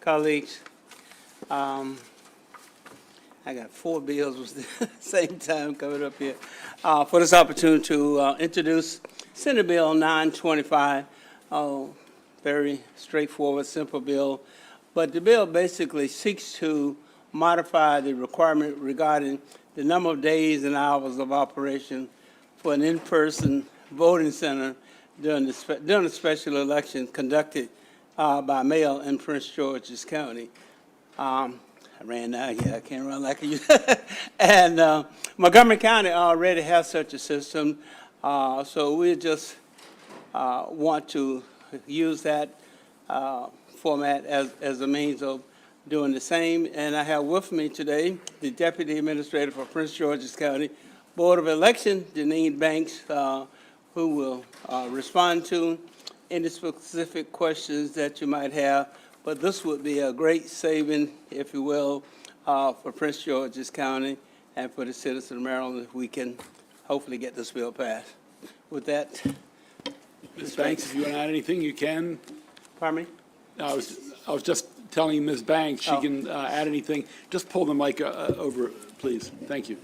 Colleagues, I got 4 bills at the same time coming up here for this opportunity to introduce Senate Bill 925. Very straightforward, simple bill, but the bill basically seeks to modify the requirement regarding the number of days and hours of operation for an in-person voting center during the special election conducted by mail in Prince George's County. I ran out here, I can't run like you. And Montgomery County already has such a system, so we just want to use that format as a means of doing the same. And I have with me today the Deputy Administrator for Prince George's County Board of Election, Janine Banks, who will respond to any specific questions that you might have, but this would be a great saving, if you will, for Prince George's County and for the citizens of Maryland if we can hopefully get this bill passed. With that, Ms. Banks, if you want to add anything, you can. pardon me? I was just telling Ms. Banks she can add anything. Just pull the mic over, please. Thank you.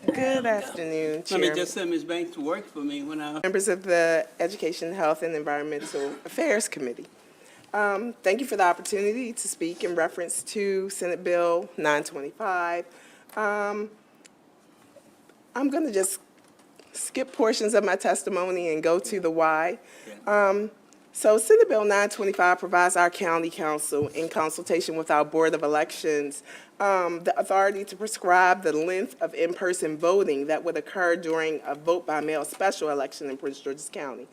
Good afternoon, Let me Chair. just send Ms. Banks to work for me when I... Members of the Education, Health, and Environmental Affairs Committee. Thank you for the opportunity to speak in reference to Senate Bill 925. I'm going to just skip portions of my testimony and go to the why. So Senate Bill 925 provides our county council, in consultation with our Board of Elections, the authority to prescribe the length of in-person voting that would occur during a vote-by-mail special election in Prince George's County.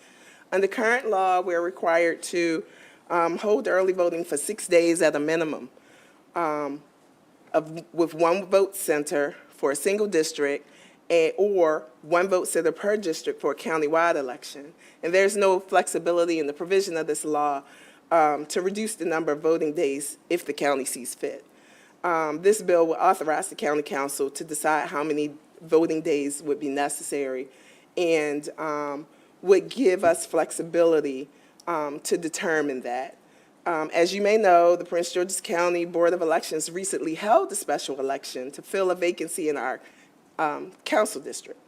Under current law, we're required to hold early voting for 6 days at a minimum, with one vote center for a single district, or one vote center per district for a countywide election. And there's no flexibility in the provision of this law to reduce the number of voting days if the county sees fit. This bill will authorize the county council to decide how many voting days would be necessary and would give us flexibility to determine that. As you may know, the Prince George's County Board of Elections recently held a special election to fill a vacancy in our council district.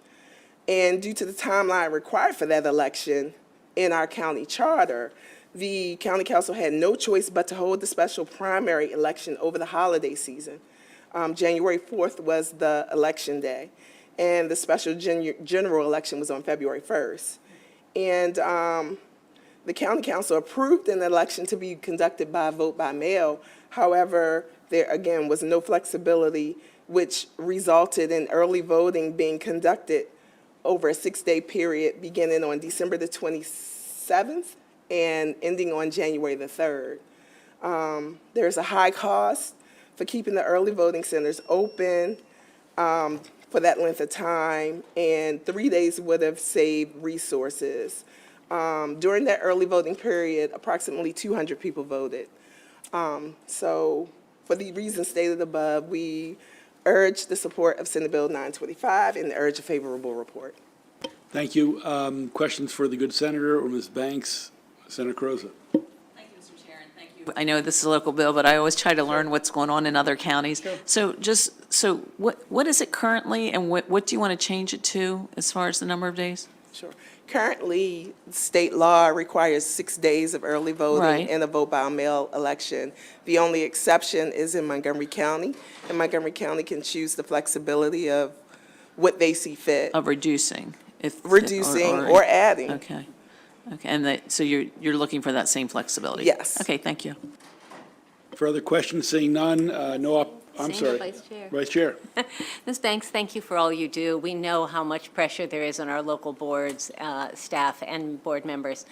And due to the timeline required for that election in our county charter, the county council had no choice but to hold the special primary election over the holiday season. January 4th was the election day, and the special general election was on February 1st. And the county council approved an election to be conducted by vote by mail. However, there again was no flexibility, which resulted in early voting being conducted over a 6-day period beginning on December the 27th and ending on January the 3rd. There's a high cost for keeping the early voting centers open for that length of time, and 3 days would have saved resources. During that early voting period, approximately 200 people voted. So for the reasons stated above, we urge the support of Senate Bill 925 and urge a favorable report. Thank you. Questions for the good senator or Ms. Banks? Senator Croza. Thank you, Mr. Chair, and thank you. I know this is a local bill, but I always try to learn what's going on in other counties. Sure. So what is it currently, and what do you want to change it to as far as the number of days? Sure. Currently, state law requires 6 days of early voting in a vote-by-mail election. The only exception is in Montgomery County, and Montgomery County can choose the flexibility of what they see fit. Of reducing. Or adding. Okay. Okay, and so you're looking for that same flexibility? Yes. Okay, thank you. Further questions? Seeing none, I'm sorry. Vice Chair. Vice Chair. Ms. Banks, thank you for all you do. We know how much pressure there is on our local boards, staff, and board members.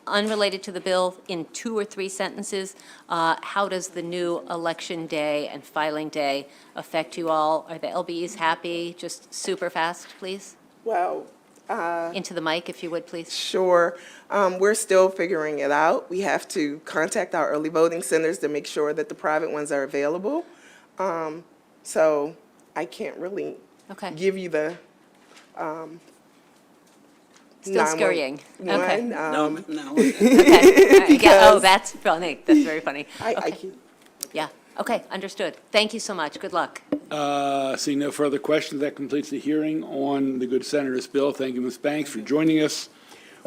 Unrelated to the bill, in 2 or 3 sentences, how does the new election day and filing day affect you all? Are the LBEs happy? Just super fast, please. Well, into the mic, if you would, please. Sure. We're still figuring it out. We have to contact our early voting centers to make sure that the private ones are available. So I can't really give you the Still scurrying. Okay. 911. No. Okay. All right. Yeah, oh, Because- that's funny. That's very funny. I Okay. can- Yeah, okay, understood. Thank you so much. Good luck. Seeing no further questions, that completes the hearing on the good senator's bill. Thank you, Ms. Banks, for joining us.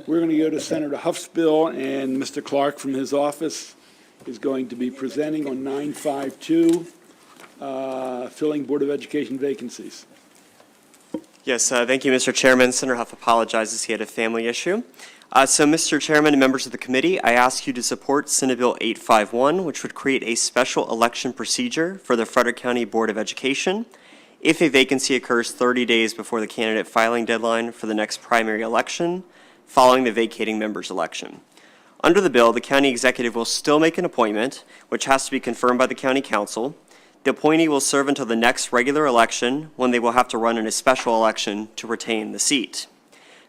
We're going to go to Senator Huff's bill, and Mr. Clark from his office is going to be presenting on 952, filling Board of Education vacancies. Yes, thank you, Mr. Chairman. Senator Huff apologizes. He had a family issue. So, Mr. Chairman and members of the committee, I ask you to support Senate Bill 851, which would create a special election procedure for the Frederick County Board of Education if a vacancy occurs 30 days before the candidate filing deadline for the next primary election following the vacating member's election. Under the bill, the county executive will still make an appointment, which has to be confirmed by the county council. The appointee will serve until the next regular election, when they will have to run in a special election to retain the seat.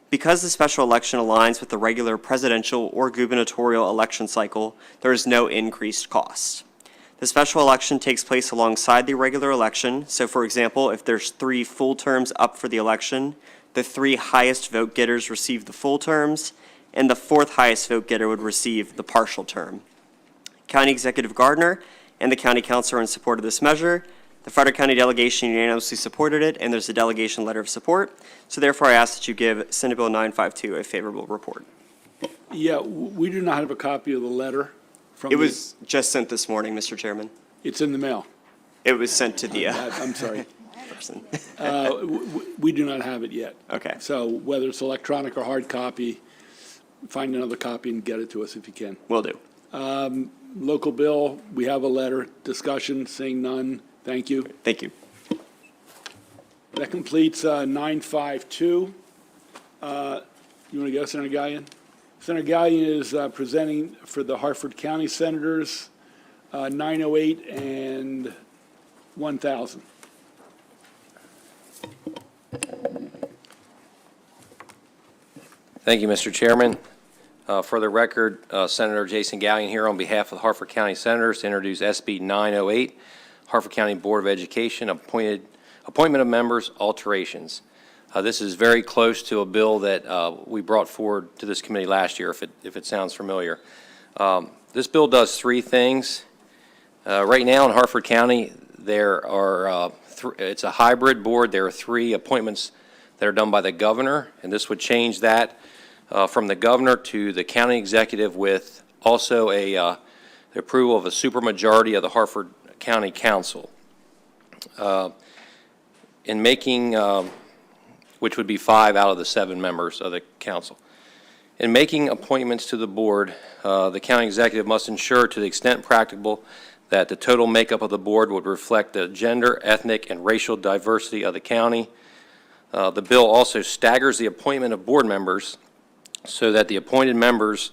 Because the special election aligns with the regular presidential or gubernatorial election cycle, there is no increased cost. The special election takes place alongside the regular election, so for example, if there's 3 full terms up for the election, the 3 highest vote getters receive the full terms, and the 4th highest vote getter would receive the partial term. County Executive Gardner and the County Council are in support of this measure. The Frederick County delegation unanimously supported it, and there's a delegation letter of support. So therefore, I ask that you give Senate Bill 952 a favorable report. Yeah, we do not have a copy of the letter from It was just sent this morning, Mr. Chairman. It's in the mail. It was sent to the I'm sorry. person. We do not have it yet. Okay. So whether it's electronic or hard copy, find another copy and get it to us if you can. Will do. Local bill, we have a letter. Discussion, seeing none. Thank you. Thank you. That completes 952. You want to go, Senator Gallion? Senator Gallion is presenting for the Harford County Senators, 908 and 1000. Thank you, Mr. Chairman. For the record, Senator Jason Gallion here on behalf of the Harford County Senators to introduce SB 908, Harford County Board of Education, appointment of members, alterations. This is very close to a bill that we brought forward to this committee last year, if it sounds familiar. This bill does 3 things. Right now in Harford County, there are it's a hybrid board. There are 3 appointments that are done by the governor, and this would change that from the governor to the county executive with also the approval of a supermajority of the Harford County Council. In making, which would be 5 out of the 7 members of the council. In making appointments to the board, the county executive must ensure to the extent practicable that the total makeup of the board would reflect the gender, ethnic, and racial diversity of the county. The bill also staggers the appointment of board members so that the appointed members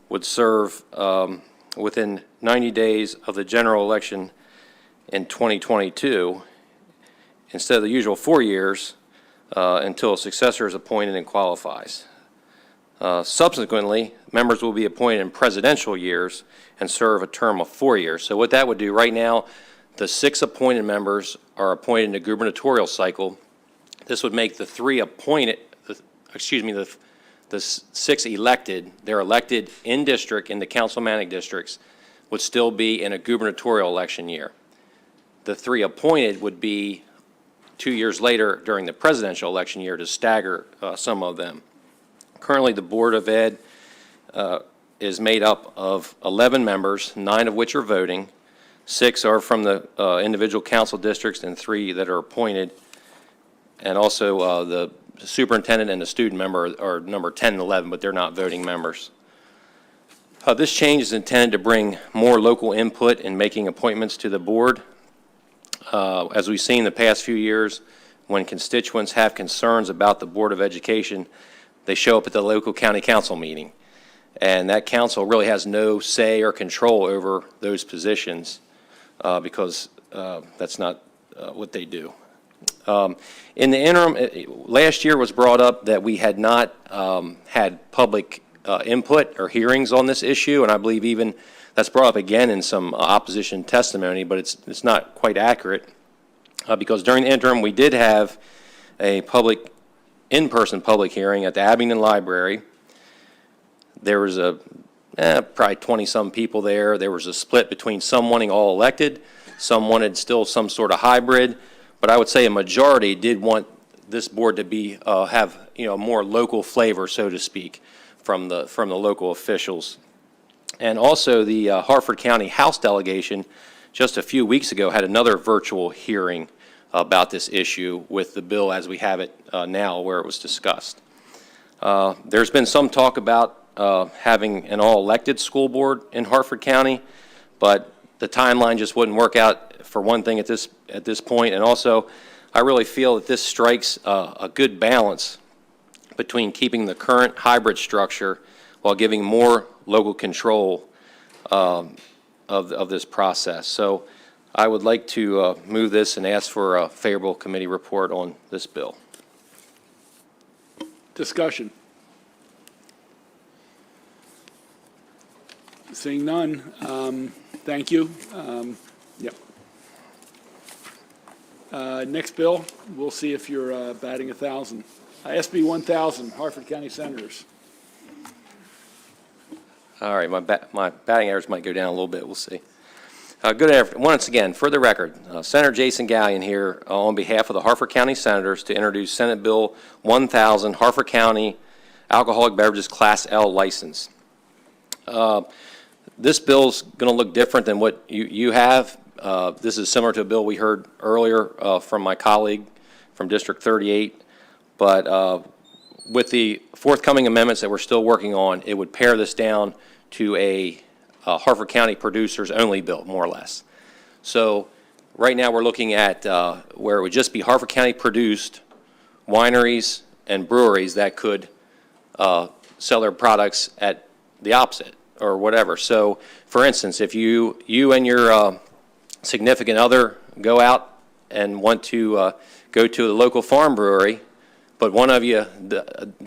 would serve within 90 days of the general election in 2022, instead of the usual 4 years, until a successor is appointed and qualifies. Subsequently, members will be appointed in presidential years and serve a term of 4 years. So what that would do right now, the 6 appointed members are appointed in the gubernatorial cycle. This would make the 3 appointed, the 6 elected, they're elected in district, in the councilmanic districts, would still be in a gubernatorial election year. The 3 appointed would be 2 years later during the presidential election year to stagger some of them. Currently, the Board of Ed is made up of 11 members, 9 of which are voting. 6 are from the individual council districts and 3 that are appointed. And also the superintendent and the student member are number 10 and 11, but they're not voting members. This change is intended to bring more local input in making appointments to the board. As we've seen the past few years, when constituents have concerns about the Board of Education, they show up at the local county council meeting. And that council really has no say or control over those positions because that's not what they do. In the interim, last year was brought up that we had not had public input or hearings on this issue, and I believe even that's brought up again in some opposition testimony, but it's not quite accurate because during the interim we did have a public in-person public hearing at the Abington Library. There was probably 20-some people there. There was a split between some wanting all elected, some wanted still some sort of hybrid, but I would say a majority did want this board to be have more local flavor, so to speak, from the local officials. And also the Harford County House delegation just a few weeks ago had another virtual hearing about this issue with the bill as we have it now, where it was discussed. There's been some talk about having an all-elected school board in Harford County, but the timeline just wouldn't work out, for one thing, at this point. And also, I really feel that this strikes a good balance between keeping the current hybrid structure while giving more local control of this process. So I would like to move this and ask for a favorable committee report on this bill. Discussion. Seeing none, thank you. Yep. Next bill, we'll see if you're batting 1,000. SB 1000, Harford County Senators. All right, my batting average might go down a little bit. We'll see. Good afternoon. Once again, for the record, Senator Jason Gallion here on behalf of the Harford County Senators to introduce Senate Bill 1000, Harford County Alcoholic Beverages Class L license. This bill's going to look different than what you have. This is similar to a bill we heard earlier from my colleague from District 38, but with the forthcoming amendments that we're still working on, it would pare this down to a Harford County producers only bill, more or less. So right now we're looking at where it would just be Harford County produced wineries and breweries that could sell their products at the opposite or whatever. So for instance, if you and your significant other go out and want to go to a local farm brewery, but one of you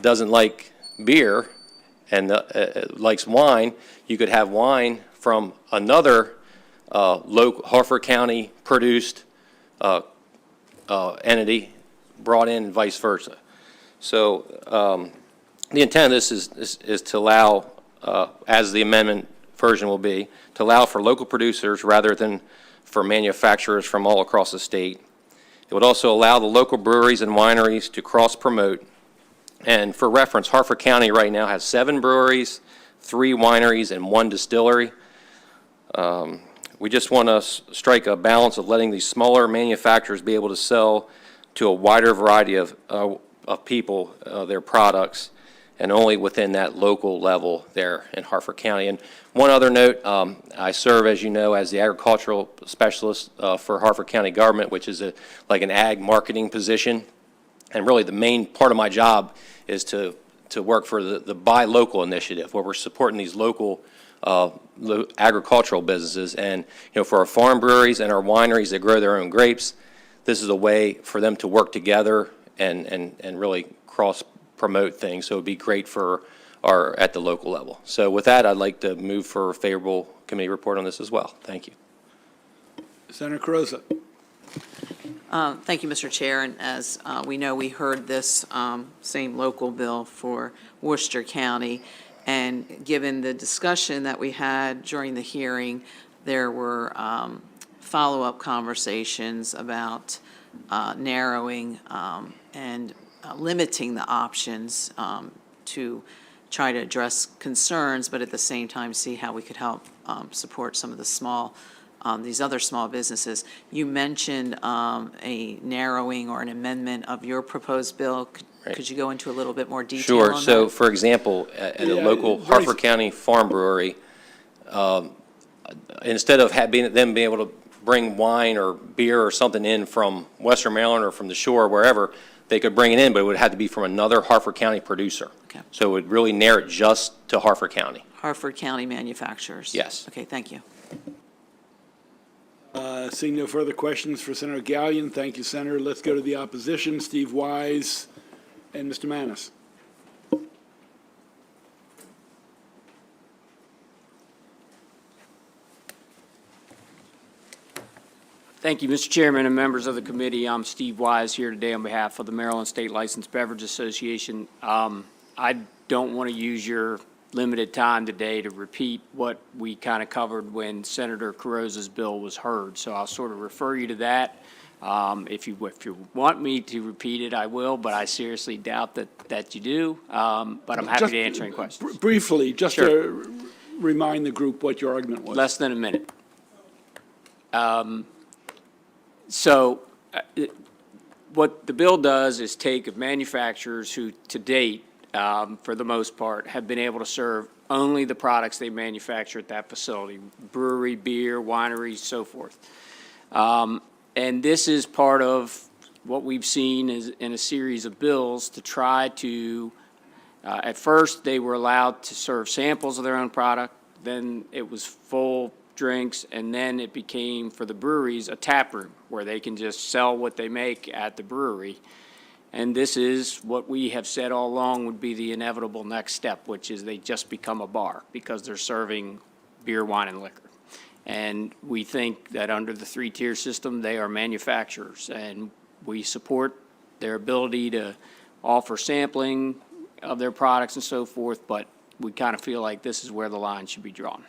doesn't like beer and likes wine, you could have wine from another local Harford County produced entity brought in and vice versa. So the intent of this is to allow, as the amendment version will be, to allow for local producers rather than for manufacturers from all across the state. It would also allow the local breweries and wineries to cross-promote. And for reference, Harford County right now has 7 breweries, 3 wineries, and 1 distillery. We just want to strike a balance of letting these smaller manufacturers be able to sell to a wider variety of people their products, and only within that local level there in Harford County. And one other note, I serve, as you know, as the agricultural specialist for Harford County government, which is like an ag marketing position. And really the main part of my job is to work for the Buy Local initiative, where we're supporting these local agricultural businesses. And for our farm breweries and our wineries that grow their own grapes, this is a way for them to work together and really cross-promote things. So it would be great for at the local level. So with that, I'd like to move for a favorable committee report on this as well. Thank you. Senator Carrozza. Thank you, Mr. Chair. And as we know, we heard this same local bill for Worcester County. And given the discussion that we had during the hearing, there were follow-up conversations about narrowing and limiting the options to try to address concerns, but at the same time see how we could help support some of the small these other small businesses. You mentioned a narrowing or an amendment of your proposed bill. Right. Could you go into a little bit more detail on Sure. that? So, for example, at a local Harford County farm brewery, instead of them being able to bring wine or beer or something in from Western Maryland or from the shore, wherever, they could bring it in, but it would have to be from another Harford County producer. Okay. So it would really narrow it just to Harford County. Harford County manufacturers? Yes. Okay, thank you. Seeing no further questions for Senator Gallion, thank you, Senator. Let's go to the opposition, Steve Wise and Mr. Manis. Thank you, Mr. Chairman and members of the committee. I'm Steve Wise here today on behalf of the Maryland State Licensed Beverage Association. I don't want to use your limited time today to repeat what we kind of covered when Senator Carrozza's bill was heard, so I'll sort of refer you to that. If you want me to repeat it, I will, but I seriously doubt that you do. But I'm happy to answer any questions. Briefly, just Sure. to remind the group what your argument was. Less than a minute. So what the bill does is take manufacturers who, to date, for the most part, have been able to serve only the products they manufacture at that facility, brewery, beer, winery, so forth. And this is part of what we've seen is in a series of bills to try to, at first, they were allowed to serve samples of their own product, then it was full drinks, and then it became, for the breweries, a tap room where they can just sell what they make at the brewery. And this is what we have said all along would be the inevitable next step, which is they just become a bar because they're serving beer, wine, and liquor. And we think that under the three-tier system, they are manufacturers, and we support their ability to offer sampling of their products and so forth, but we kind of feel like this is where the line should be drawn.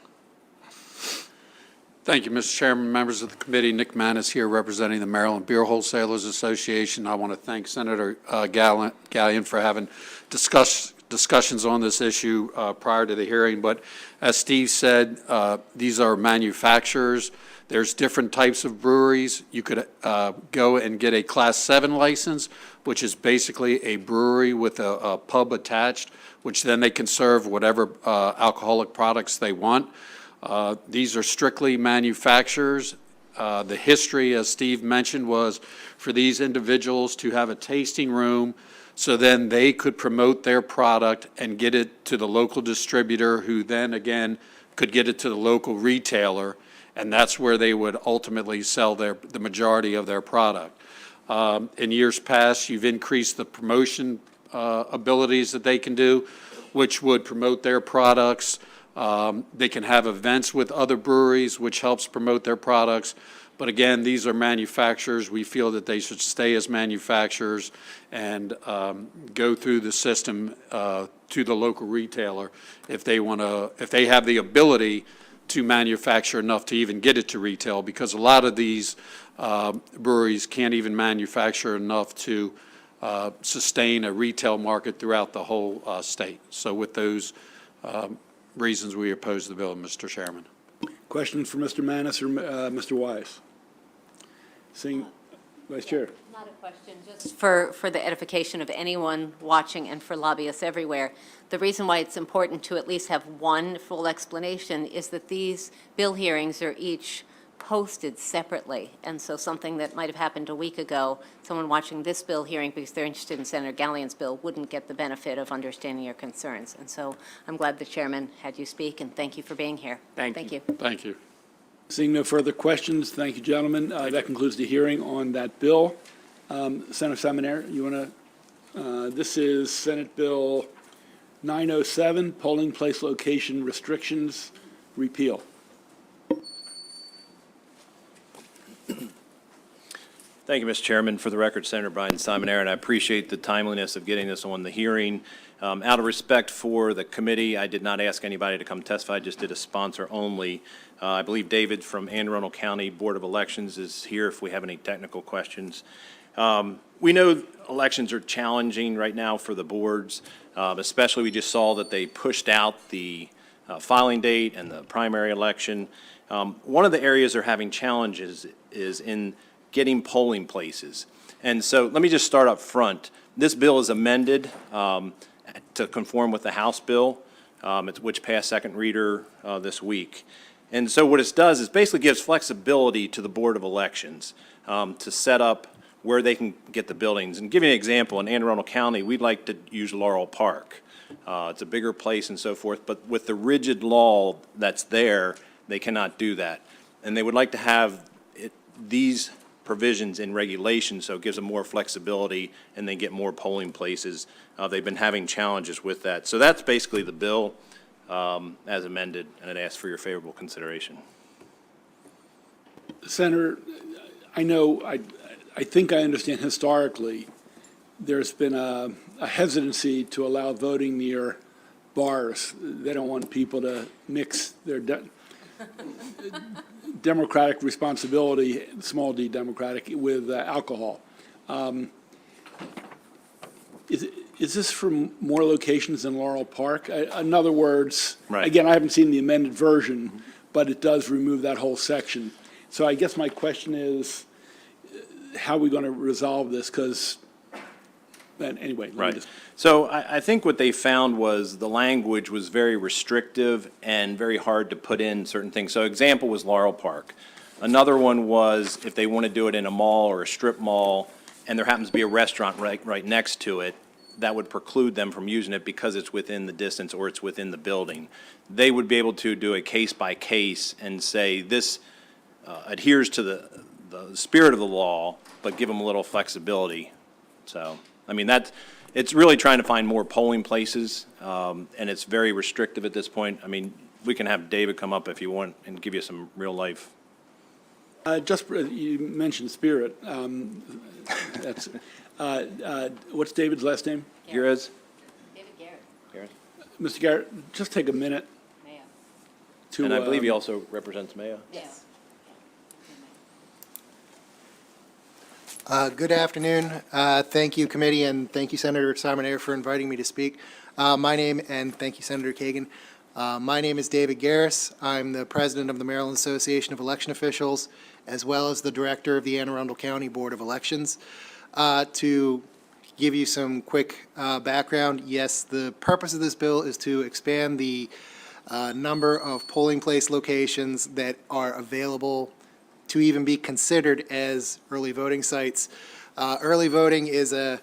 Thank you, Mr. Chairman, members of the committee. Nick Manis here representing the Maryland Beer Wholesalers Association. I want to thank Senator Gallion for having discussions on this issue prior to the hearing. But as Steve said, these are manufacturers. There's different types of breweries. You could go and get a Class 7 license, which is basically a brewery with a pub attached, which then they can serve whatever alcoholic products they want. These are strictly manufacturers. The history, as Steve mentioned, was for these individuals to have a tasting room so then they could promote their product and get it to the local distributor who then again could get it to the local retailer, and that's where they would ultimately sell the majority of their product. In years past, you've increased the promotion abilities that they can do, which would promote their products. They can have events with other breweries, which helps promote their products. But again, these are manufacturers. We feel that they should stay as manufacturers and go through the system to the local retailer if they have the ability to manufacture enough to even get it to retail, because a lot of these breweries can't even manufacture enough to sustain a retail market throughout the whole state. So with those reasons, we oppose the bill, Mr. Chairman. Questions for Mr. Manis or Mr. Wise? Seeing, Vice Chair. Not a question, just for the edification of anyone watching and for lobbyists everywhere. The reason why it's important to at least have one full explanation is that these bill hearings are each posted separately. And so something that might have happened a week ago, someone watching this bill hearing because they're interested in Senator Gallion's bill wouldn't get the benefit of understanding your concerns. And so I'm glad the chairman had you speak, and thank you for being here. Thank you. Thank you. Seeing no further questions, thank you, gentlemen. That concludes the hearing on that bill. Senator Seminaire, you want to, this is Senate Bill 907, Polling Place Location Restrictions Repeal. Thank you, Mr. Chairman. For the record, Senator Brian Simonaire, and I appreciate the timeliness of getting this on the hearing. Out of respect for the committee, I did not ask anybody to come testify, I just did a sponsor only. I believe David from Anne Arundel County Board of Elections is here if we have any technical questions. We know elections are challenging right now for the boards, especially we just saw that they pushed out the filing date and the primary election. One of the areas they're having challenges is in getting polling places. And so let me just start up front. This bill is amended to conform with the House bill, which passed second reader this week. And so what it does is basically gives flexibility to the Board of Elections to set up where they can get the buildings. And give you an example, in Anne Arundel County, we'd like to use Laurel Park. It's a bigger place and so forth, but with the rigid law that's there, they cannot do that. And they would like to have these provisions in regulation, so it gives them more flexibility and they get more polling places. They've been having challenges with that. So that's basically the bill as amended, and it asks for your favorable consideration. Senator, I know, I think I understand historically, there's been a hesitancy to allow voting near bars. They don't want people to mix their democratic responsibility, small d democratic, with alcohol. Is this for more locations in Laurel Park? In other words, Right. again, I haven't seen the amended version, but it does remove that whole section. So I guess my question is, how are we going to resolve this? Because, anyway. let me Right. just- So I think what they found was the language was very restrictive and very hard to put in certain things. So example was Laurel Park. Another one was if they want to do it in a mall or a strip mall, and there happens to be a restaurant right next to it, that would preclude them from using it because it's within the distance or it's within the building. They would be able to do a case-by-case and say, this adheres to the spirit of the law, but give them a little flexibility. So, I mean, it's really trying to find more polling places, and it's very restrictive at this point. I mean, we can have David come up if you want and give you some real-life. Just, you mentioned spirit. That's, what's David's last name? Gires? David Garrett, Mr. Garrett, just take a minute Mayo. to. And I believe he also represents Maya. Yes. Good afternoon. Thank you, committee, and thank you, Senator Simon for inviting me to speak. And thank you, Senator Kagan. My name is David Garris. I'm the president of the Maryland Association of Election Officials, as well as the director of the Anne Arundel County Board of Elections. To give you some quick background, yes, the purpose of this bill is to expand the number of polling place locations that are available to even be considered as early voting sites. Early voting is a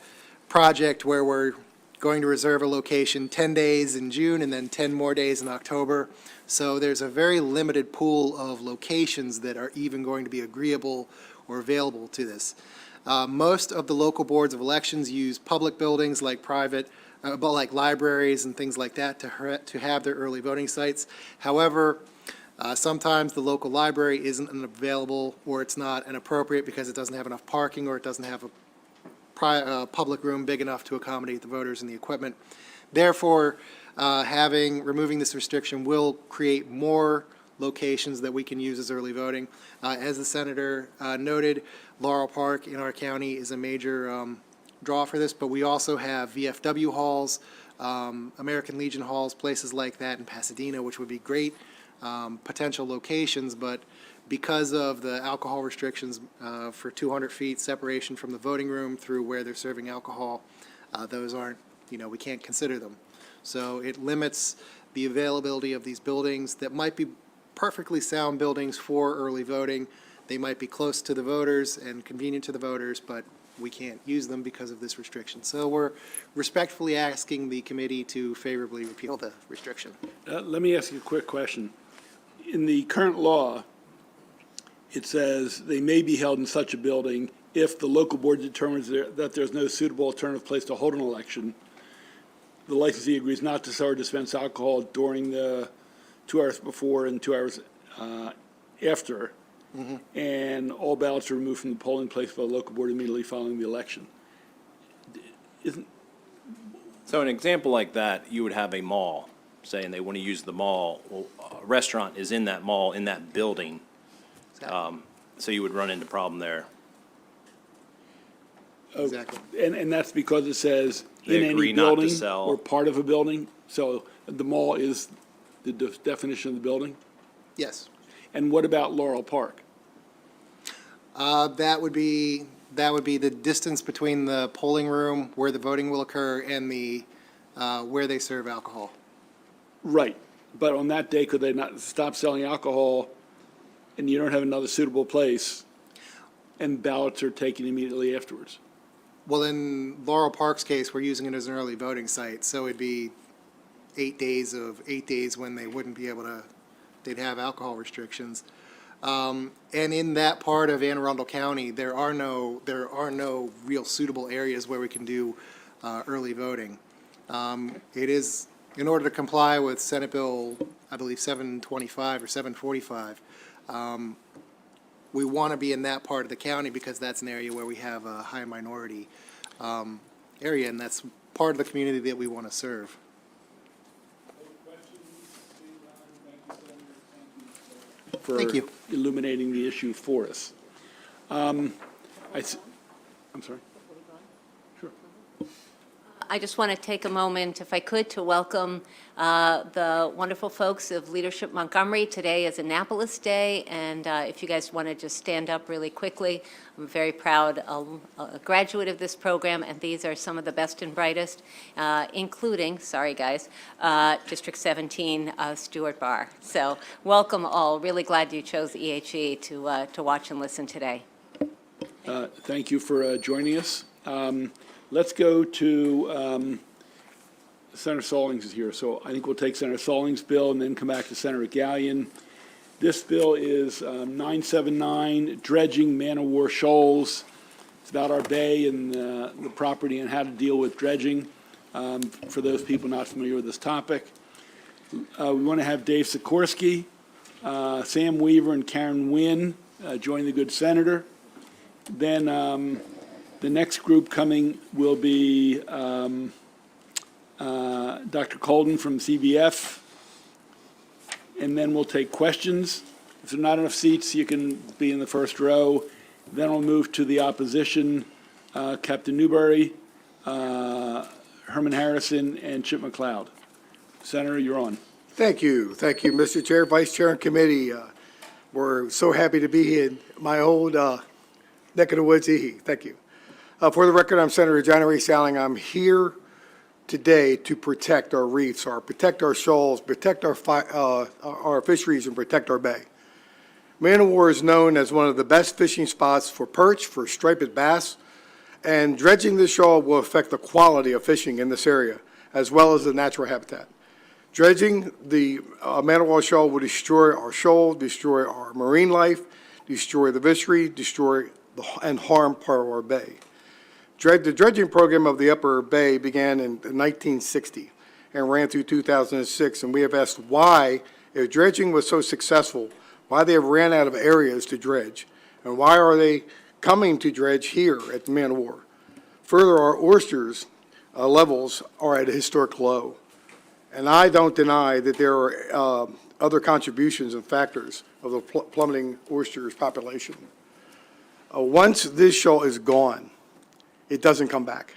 project where we're going to reserve a location 10 days in June and then 10 more days in October. So there's a very limited pool of locations that are even going to be agreeable or available to this. Most of the local boards of elections use public buildings like like libraries and things like that to have their early voting sites. However, sometimes the local library isn't available, or it's not an appropriate because it doesn't have enough parking, or it doesn't have a public room big enough to accommodate the voters and the equipment. Therefore, removing this restriction will create more locations that we can use as early voting. As the senator noted, Laurel Park in our county is a major draw for this, but we also have VFW halls, American Legion halls, places like that in Pasadena, which would be great potential locations, but because of the alcohol restrictions for 200 feet separation from the voting room through where they're serving alcohol, those aren't, we can't consider them. So it limits the availability of these buildings that might be perfectly sound buildings for early voting. They might be close to the voters and convenient to the voters, but we can't use them because of this restriction. So we're respectfully asking the committee to favorably repeal the restriction. Let me ask you a quick question. In the current law, it says they may be held in such a building if the local board determines that there's no suitable alternative place to hold an election. The licensee agrees not to sell or dispense alcohol during the 2 hours before and 2 hours after. And all ballots are removed from the polling place by the local board immediately following the election. So an example like that, you would have a mall, saying they want to use the mall. Well, a restaurant is in that mall, in that building. So you would run into problem there. Exactly. And that's because it says They in any agree not to building sell. or part of a building? So the mall is the definition of the building? Yes. And what about Laurel Park? That would be the distance between the polling room where the voting will occur and the, where they serve alcohol. Right, but on that day, could they not stop selling alcohol and you don't have another suitable place and ballots are taken immediately afterwards? Well, in Laurel Park's case, we're using it as an early voting site, so it'd be 8 days when they wouldn't be able to, they'd have alcohol restrictions. And in that part of Anne Arundel County, there are no real suitable areas where we can do early voting. It is, in order to comply with Senate Bill, I believe 725 or 745, we want to be in that part of the county because that's an area where we have a high minority area, and that's part of the community that we want to serve. Thank you. For illuminating the issue for us. I'm sorry. I just want to take a moment, if I could, to welcome the wonderful folks of Leadership Montgomery. Today is Annapolis Day, and if you guys want to just stand up really quickly, I'm very proud a graduate of this program, and these are some of the best and brightest, including, sorry guys, District 17, Stuart Barr. So welcome all. Really glad you chose EHE to watch and listen today. Thank you for joining us. Let's go to, Senator Stallings is here, so I think we'll take Senator Stallings' bill and then come back to Senator Gallion. This bill is 979, dredging Man-O-War shoals. It's about our bay and the property and how to deal with dredging, for those people not familiar with this topic. We want to have Dave Sikorsky, Sam Weaver, and Karen Wynn join the good senator. Then the next group coming will be Dr. Colden from CBF, and then we'll take questions. If there are not enough seats, you can be in the first row. Then we'll move to the opposition, Captain Newberry, Herman Harrison, and Chip McLeod. Senator, you're on. Thank you, Mr. Chair, Vice Chair, and Committee. We're so happy to be here in my old neck of the woods, EHE. Thank you. For the record, I'm Senator John Ray Salling. I'm here today to protect our reefs, protect our shoals, protect our fisheries, and protect our bay. Man-O-War is known as one of the best fishing spots for perch, for striped bass, and dredging the shoal will affect the quality of fishing in this area, as well as the natural habitat. Dredging the Man-O-War shoal will destroy our shoal, destroy our marine life, destroy the fishery, and harm part of our bay. The dredging program of the Upper Bay began in 1960 and ran through 2006, and we have asked why, if dredging was so successful, why they have ran out of areas to dredge, and why are they coming to dredge here at the Man-O-War. Further, our oysters levels are at a historic low, and I don't deny that there are other contributions and factors of the plummeting oysters population. Once this shoal is gone, it doesn't come back.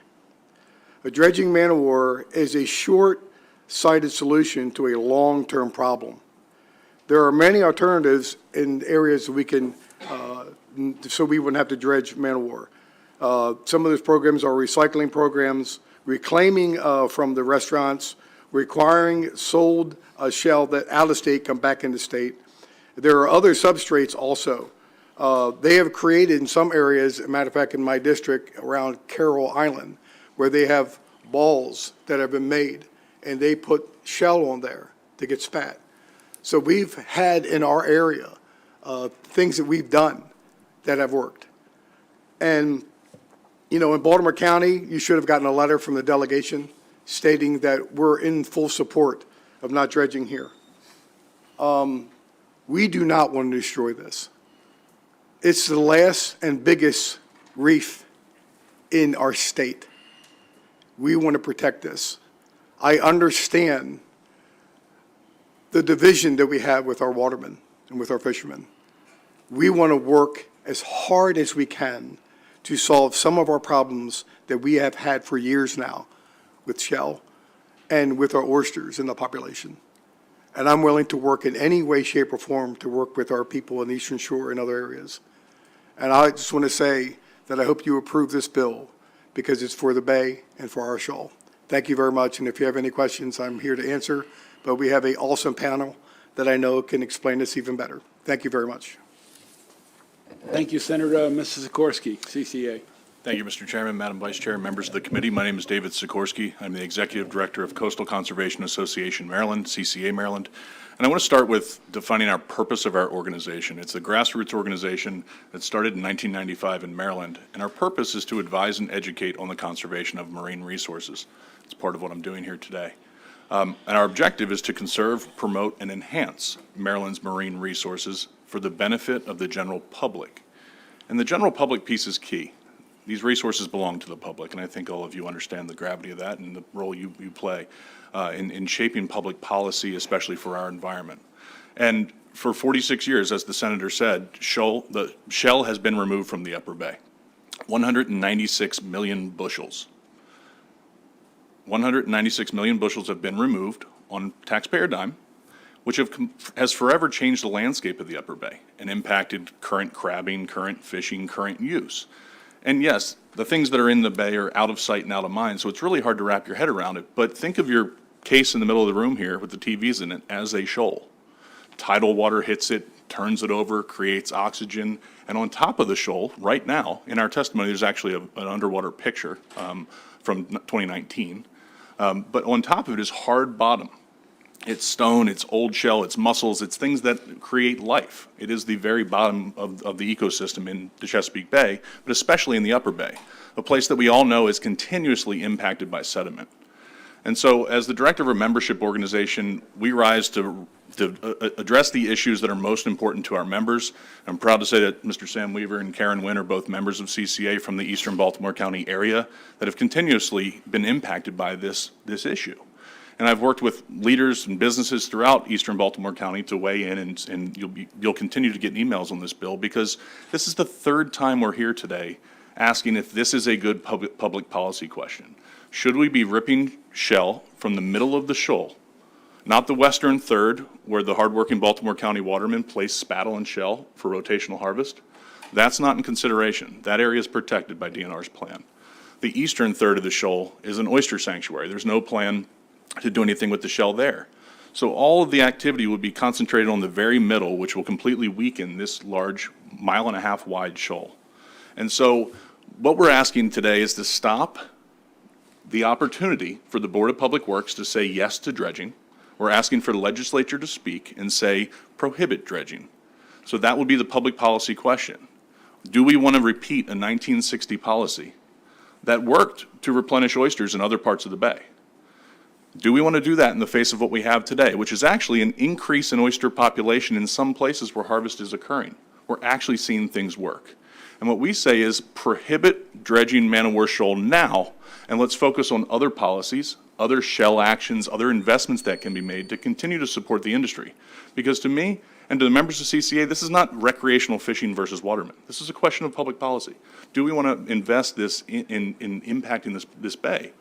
A dredging Man-O-War is a short-sighted solution to a long-term problem. There are many alternatives in areas we can, so we wouldn't have to dredge Man-O-War. Some of those programs are recycling programs, reclaiming from the restaurants, requiring sold shell that out of state come back into state. There are other substrates also. They have created in some areas, as a matter of fact, in my district around Carroll Island, where they have balls that have been made, and they put shell on there to get spat. So we've had in our area things that we've done that have worked. And, you know, in Baltimore County, you should have gotten a letter from the delegation stating that we're in full support of not dredging here. We do not want to destroy this. It's the last and biggest reef in our state. We want to protect this. I understand the division that we have with our watermen and with our fishermen. We want to work as hard as we can to solve some of our problems that we have had for years now with shell and with our oysters in the population. And I'm willing to work in any way, shape, or form to work with our people in the Eastern Shore and other areas. And I just want to say that I hope you approve this bill because it's for the Bay and for our shoal. Thank you very much, and if you have any questions, I'm here to answer. But we have an awesome panel that I know can explain this even better. Thank you very much. Thank you, Senator. Mrs. Sikorsky, CCA. Thank you, Mr. Chairman, Madam Vice Chair, members of the committee. My name is David Sikorsky. I'm the Executive Director of Coastal Conservation Association Maryland, CCA Maryland. And I want to start with defining our purpose of our organization. It's a grassroots organization that started in 1995 in Maryland, and our purpose is to advise and educate on the conservation of marine resources. It's part of what I'm doing here today. And our objective is to conserve, promote, and enhance Maryland's marine resources for the benefit of the general public. And the general public piece is key. These resources belong to the public, and I think all of you understand the gravity of that and the role you play in shaping public policy, especially for our environment. And for 46 years, as the senator said, the shell has been removed from the Upper Bay. 196 million bushels. 196 million bushels have been removed on taxpayer dime, which has forever changed the landscape of the Upper Bay and impacted current crabbing, current fishing, current use. And yes, the things that are in the bay are out of sight and out of mind, so it's really hard to wrap your head around it. But think of your case in the middle of the room here with the TVs in it as a shoal. Tidal water hits it, turns it over, creates oxygen, and on top of the shoal, right now, in our testimony, there's actually an underwater picture from 2019, but on top of it is hard bottom. It's stone, it's old shell, it's mussels, it's things that create life. It is the very bottom of the ecosystem in the Chesapeake Bay, but especially in the Upper Bay, a place that we all know is continuously impacted by sediment. And so as the director of a membership organization, we rise to address the issues that are most important to our members. I'm proud to say that Mr. Sam Weaver and Karen Wynn are both members of CCA from the Eastern Baltimore County area that have continuously been impacted by this issue. And I've worked with leaders and businesses throughout Eastern Baltimore County to weigh in, and you'll continue to get emails on this bill, because this is the third time we're here today asking if this is a good public policy question. Should we be ripping shell from the middle of the shoal, not the western third where the hardworking Baltimore County watermen place spattle and shell for rotational harvest? That's not in consideration. That area is protected by DNR's plan. The eastern third of the shoal is an oyster sanctuary. There's no plan to do anything with the shell there. So all of the activity would be concentrated on the very middle, which will completely weaken this large 1.5 mile wide shoal. And so what we're asking today is to stop the opportunity for the Board of Public Works to say yes to dredging. We're asking for the legislature to speak and say prohibit dredging. So that would be the public policy question. Do we want to repeat a 1960 policy that worked to replenish oysters in other parts of the bay? Do we want to do that in the face of what we have today, which is actually an increase in oyster population in some places where harvest is occurring? We're actually seeing things work. And what we say is prohibit dredging Man-O-War Shoal now, and let's focus on other policies, other shell actions, other investments that can be made to continue to support the industry. Because to me and to the members of CCA, this is not recreational fishing versus watermen. This is a question of public policy. Do we want to invest this in impacting this bay?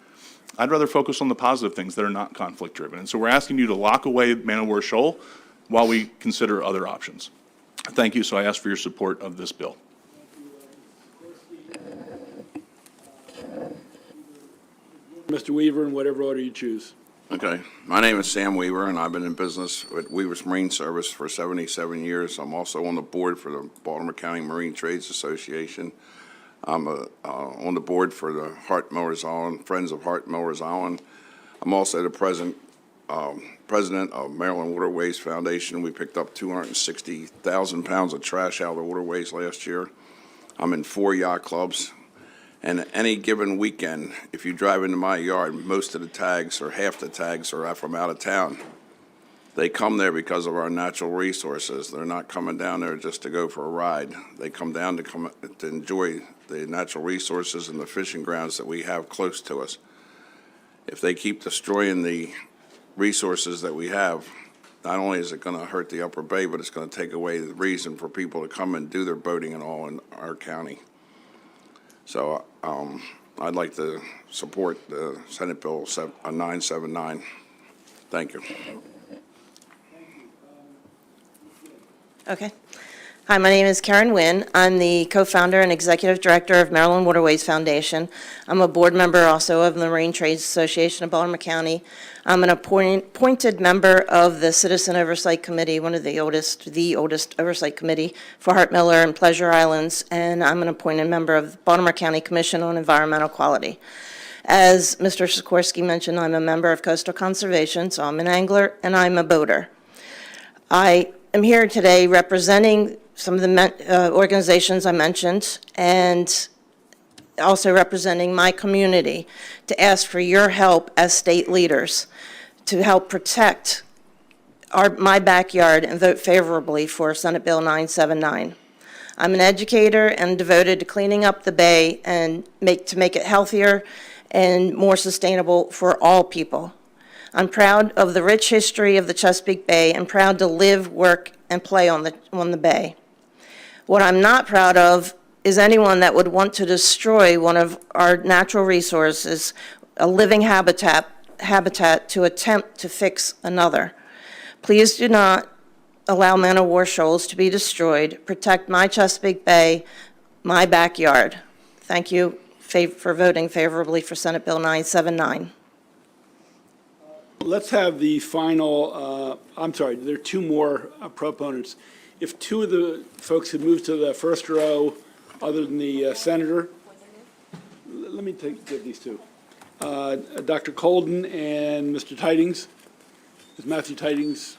I'd rather focus on the positive things that are not conflict driven. And so we're asking you to lock away Man-O-War Shoal while we consider other options. Thank you. So I ask for your support of this bill. Mr. Weaver, in whatever order you choose. Okay. My name is Sam Weaver, and I've been in business with Weaver's Marine Service for 77 years. I'm also on the board for the Baltimore County Marine Trades Association. I'm on the board for the Hart Mowers Island, Friends of Hart Mowers Island. I'm also the president of Maryland Waterways Foundation. We picked up 260,000 pounds of trash out of the waterways last year. I'm in 4 yacht clubs. And any given weekend, if you drive into my yard, most of the tags or half the tags are from out of town. They come there because of our natural resources. They're not coming down there just to go for a ride. They come down to enjoy the natural resources and the fishing grounds that we have close to us. If they keep destroying the resources that we have, not only is it going to hurt the Upper Bay, but it's going to take away the reason for people to come and do their boating and all in our county. So I'd like to support the Senate Bill 979. Thank you. Okay. Hi, my name is Karen Wynn. I'm the co-founder and executive director of Maryland Waterways Foundation. I'm a board member also of the Marine Trades Association of Baltimore County. I'm an appointed member of the Citizen Oversight Committee, one of the oldest oversight committee for Hart Miller and Pleasure Islands, and I'm an appointed member of the Baltimore County Commission on Environmental Quality. As Mr. Sikorsky mentioned, I'm a member of Coastal Conservation, so I'm an angler and I'm a boater. I am here today representing some of the organizations I mentioned, and also representing my community to ask for your help as state leaders to help protect my backyard and vote favorably for Senate Bill 979. I'm an educator and devoted to cleaning up the bay and to make it healthier and more sustainable for all people. I'm proud of the rich history of the Chesapeake Bay and proud to live, work, and play on the bay. What I'm not proud of is anyone that would want to destroy one of our natural resources, a living habitat to attempt to fix another. Please do not allow man-o-war shoals to be destroyed. Protect my Chesapeake Bay, my backyard. Thank you for voting favorably for Senate Bill 979. Let's have the final, I'm sorry, there are two more proponents. If two of the folks had moved to the first row, other than the senator, let me get these two. Dr. Colden and Mr. Tidings. Is Matthew Tidings?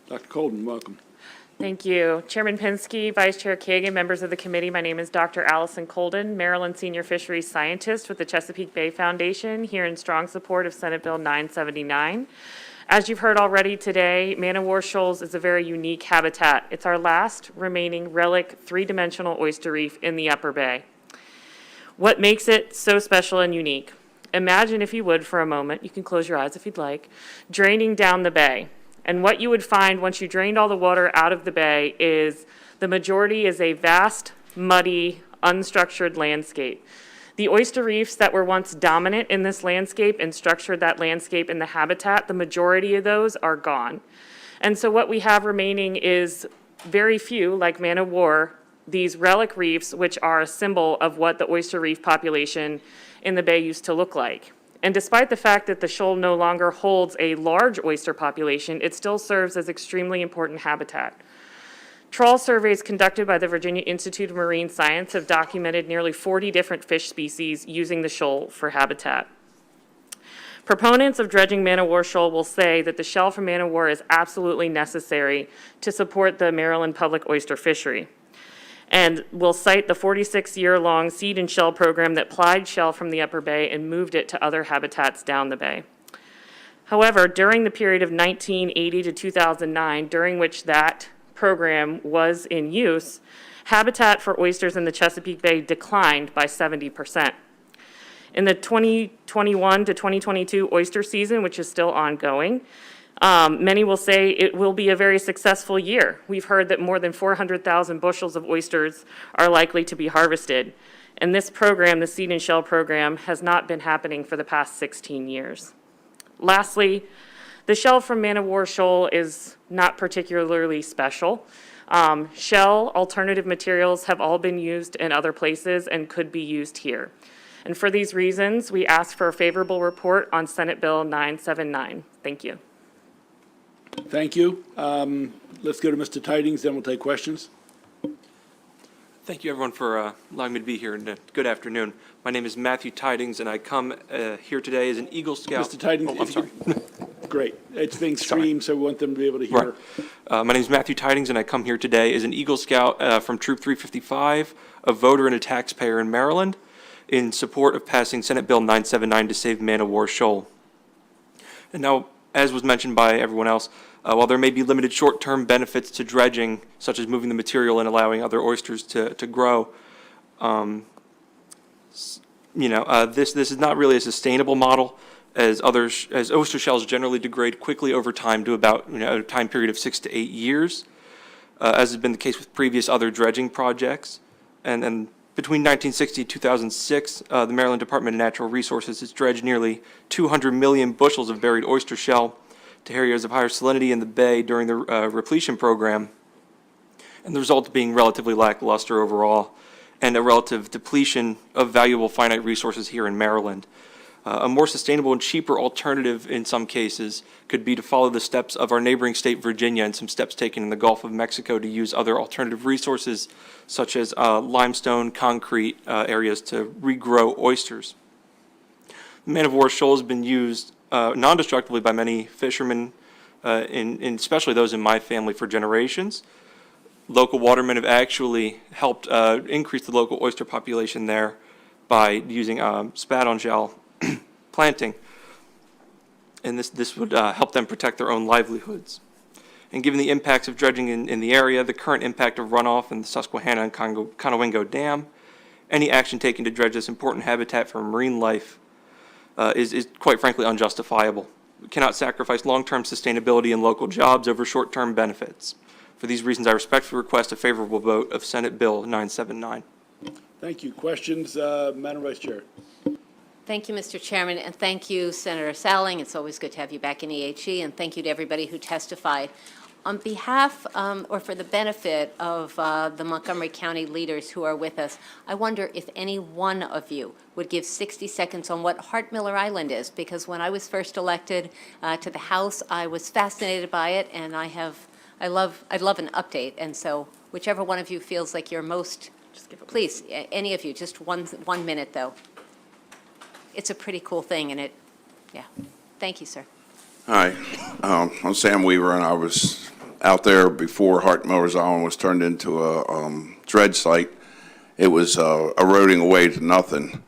Dr. Colden, welcome. Thank you. Chairman Pinsky, Vice Chair Kagan, members of the committee, my name is Dr. Allison Colden, Maryland Senior Fisheries Scientist with the Chesapeake Bay Foundation, here in strong support of Senate Bill 979. As you've heard already today, man-o-war shoals is a very unique habitat. It's our last remaining relic three-dimensional oyster reef in the Upper Bay. What makes it so special and unique? Imagine, if you would, for a moment, you can close your eyes if you'd like, draining down the bay. And what you would find once you drained all the water out of the bay is the majority is a vast, muddy, unstructured landscape. The oyster reefs that were once dominant in this landscape and structured that landscape in the habitat, the majority of those are gone. And so what we have remaining is very few, like man-o-war, these relic reefs, which are a symbol of what the oyster reef population in the bay used to look like. And despite the fact that the shoal no longer holds a large oyster population, it still serves as extremely important habitat. Trawl surveys conducted by the Virginia Institute of Marine Science have documented nearly 40 different fish species using the shoal for habitat. Proponents of dredging man-o-war shoal will say that the shell from man-o-war is absolutely necessary to support the Maryland public oyster fishery, and will cite the 46-year-long seed and shell program that plied shell from the Upper Bay and moved it to other habitats down the bay. However, during the period of 1980 to 2009, during which that program was in use, habitat for oysters in the Chesapeake Bay declined by 70%. In the 2021 to 2022 oyster season, which is still ongoing, many will say it will be a very successful year. We've heard that more than 400,000 bushels of oysters are likely to be harvested. And this program, the Seed and Shell program, has not been happening for the past 16 years. Lastly, the shell from man-o-war shoal is not particularly special. Shell alternative materials have all been used in other places and could be used here. And for these reasons, we ask for a favorable report on Senate Bill 979. Thank you. Thank you. Let's go to Mr. Tidings, then we'll take questions. Thank you, everyone, for allowing me to be here, and good afternoon. My name is Matthew Tidings, and I come here today as an Eagle Scout. Mr. Tidings, Oh, I'm sorry. Great. It's being streamed, so we want them to be able to hear. Right. My name is Matthew Tidings, and I come here today as an Eagle Scout from Troop 355, a voter and a taxpayer in Maryland, in support of passing Senate Bill 979 to save man-o-war shoal. And now, as was mentioned by everyone else, while there may be limited short-term benefits to dredging, such as moving the material and allowing other oysters to grow, this is not really a sustainable model, as oyster shells generally degrade quickly over time to about a time period of 6 to 8 years, as has been the case with previous other dredging projects. And between 1960 and 2006, the Maryland Department of Natural Resources has dredged nearly 200 million bushels of buried oyster shell to areas of higher salinity in the bay during the repletion program, and the result being relatively lackluster overall and a relative depletion of valuable finite resources here in Maryland. A more sustainable and cheaper alternative in some cases could be to follow the steps of our neighboring state, Virginia, and some steps taken in the Gulf of Mexico to use other alternative resources such as limestone, concrete areas to regrow oysters. The man-of-war shoal has been used non-destructively by many fishermen, especially those in my family, for generations. Local watermen have actually helped increase the local oyster population there by using spat on gel planting. And this would help them protect their own livelihoods. And given the impacts of dredging in the area, the current impact of runoff in the Susquehanna and Conowingo Dam, any action taken to dredge this important habitat for marine life is quite frankly unjustifiable. We cannot sacrifice long-term sustainability and local jobs over short-term benefits. For these reasons, I respectfully request a favorable vote of Senate Bill 979. Thank you. Questions, Madam Vice Chair? Thank you, Mr. Chairman, and thank you, Senator Salling. It's always good to have you back in EHE, and thank you to everybody who testified. On behalf or for the benefit of the Montgomery County leaders who are with us, I wonder if any one of you would give 60 seconds on what Hart Miller Island is, because when I was first elected to the House, I was fascinated by it, and I'd love an update. And so whichever one of you feels like you're most, please, any of you, just 1 minute though. It's a pretty cool thing, and yeah. Thank you, sir. Hi, I'm Sam Weaver, and I was out there before Hart Miller's Island was turned into a dredge site. It was eroding away to nothing.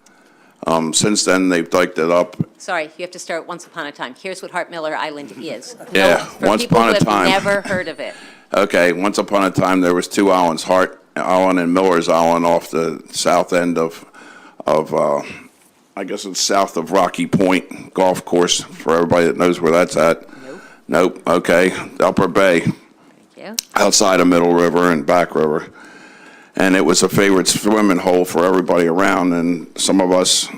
Since then, they've diked it up. Sorry, you have to start once upon a time. Here's what Hart Miller Island is. Yeah, For once people upon who a have time. never heard of it. Okay, once upon a time, there was two islands, Hart Island and Miller's Island, off the south end of I guess it's south of Rocky Point Golf Course, for everybody that knows where that's at. Nope. Okay, Upper Bay. Thank you. Outside of Middle River and Back River. And it was a favorite swimming hole for everybody around, and some of us,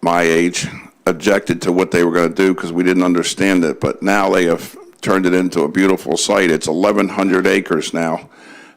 my age, objected to what they were going to do because we didn't understand it, but now they have turned it into a beautiful site. It's 1,100 acres now.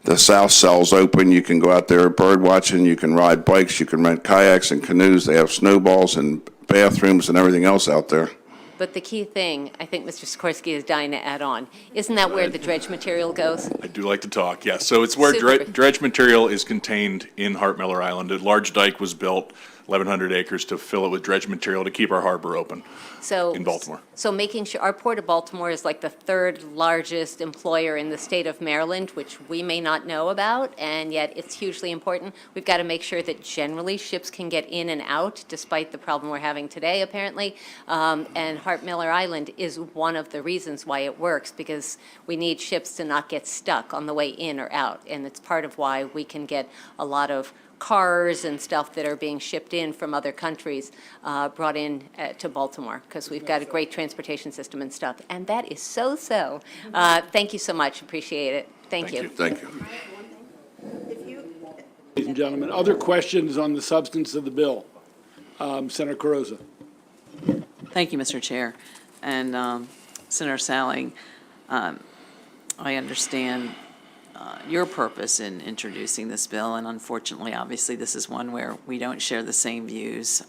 The south cell's open. You can go out there bird watching. You can ride bikes. You can rent kayaks and canoes. They have snowballs and bathrooms and everything else out there. But the key thing, I think Mr. Sikorsky is dying to add on, isn't that where the dredge material goes? I do like to talk, yes. So it's where Super. dredge material is contained in Hart Miller Island. A large dike was built, 1,100 acres, to fill it with dredge material to keep our harbor open in Baltimore. So making sure, our Port of Baltimore is like the third largest employer in the state of Maryland, which we may not know about, and yet it's hugely important. We've got to make sure that generally ships can get in and out, despite the problem we're having today, apparently. And Hart Miller Island is one of the reasons why it works, because we need ships to not get stuck on the way in or out. And it's part of why we can get a lot of cars and stuff that are being shipped in from other countries brought in to Baltimore, because we've got a great transportation system and stuff. And that is so. Thank you so much. Appreciate it. Thank you. Thank you. Ladies and gentlemen, other questions on the substance of the bill? Senator Carrozza. Thank you, Mr. Chair. And Senator Salling, I understand your purpose in introducing this bill, and unfortunately, obviously, this is one where we don't share the same views.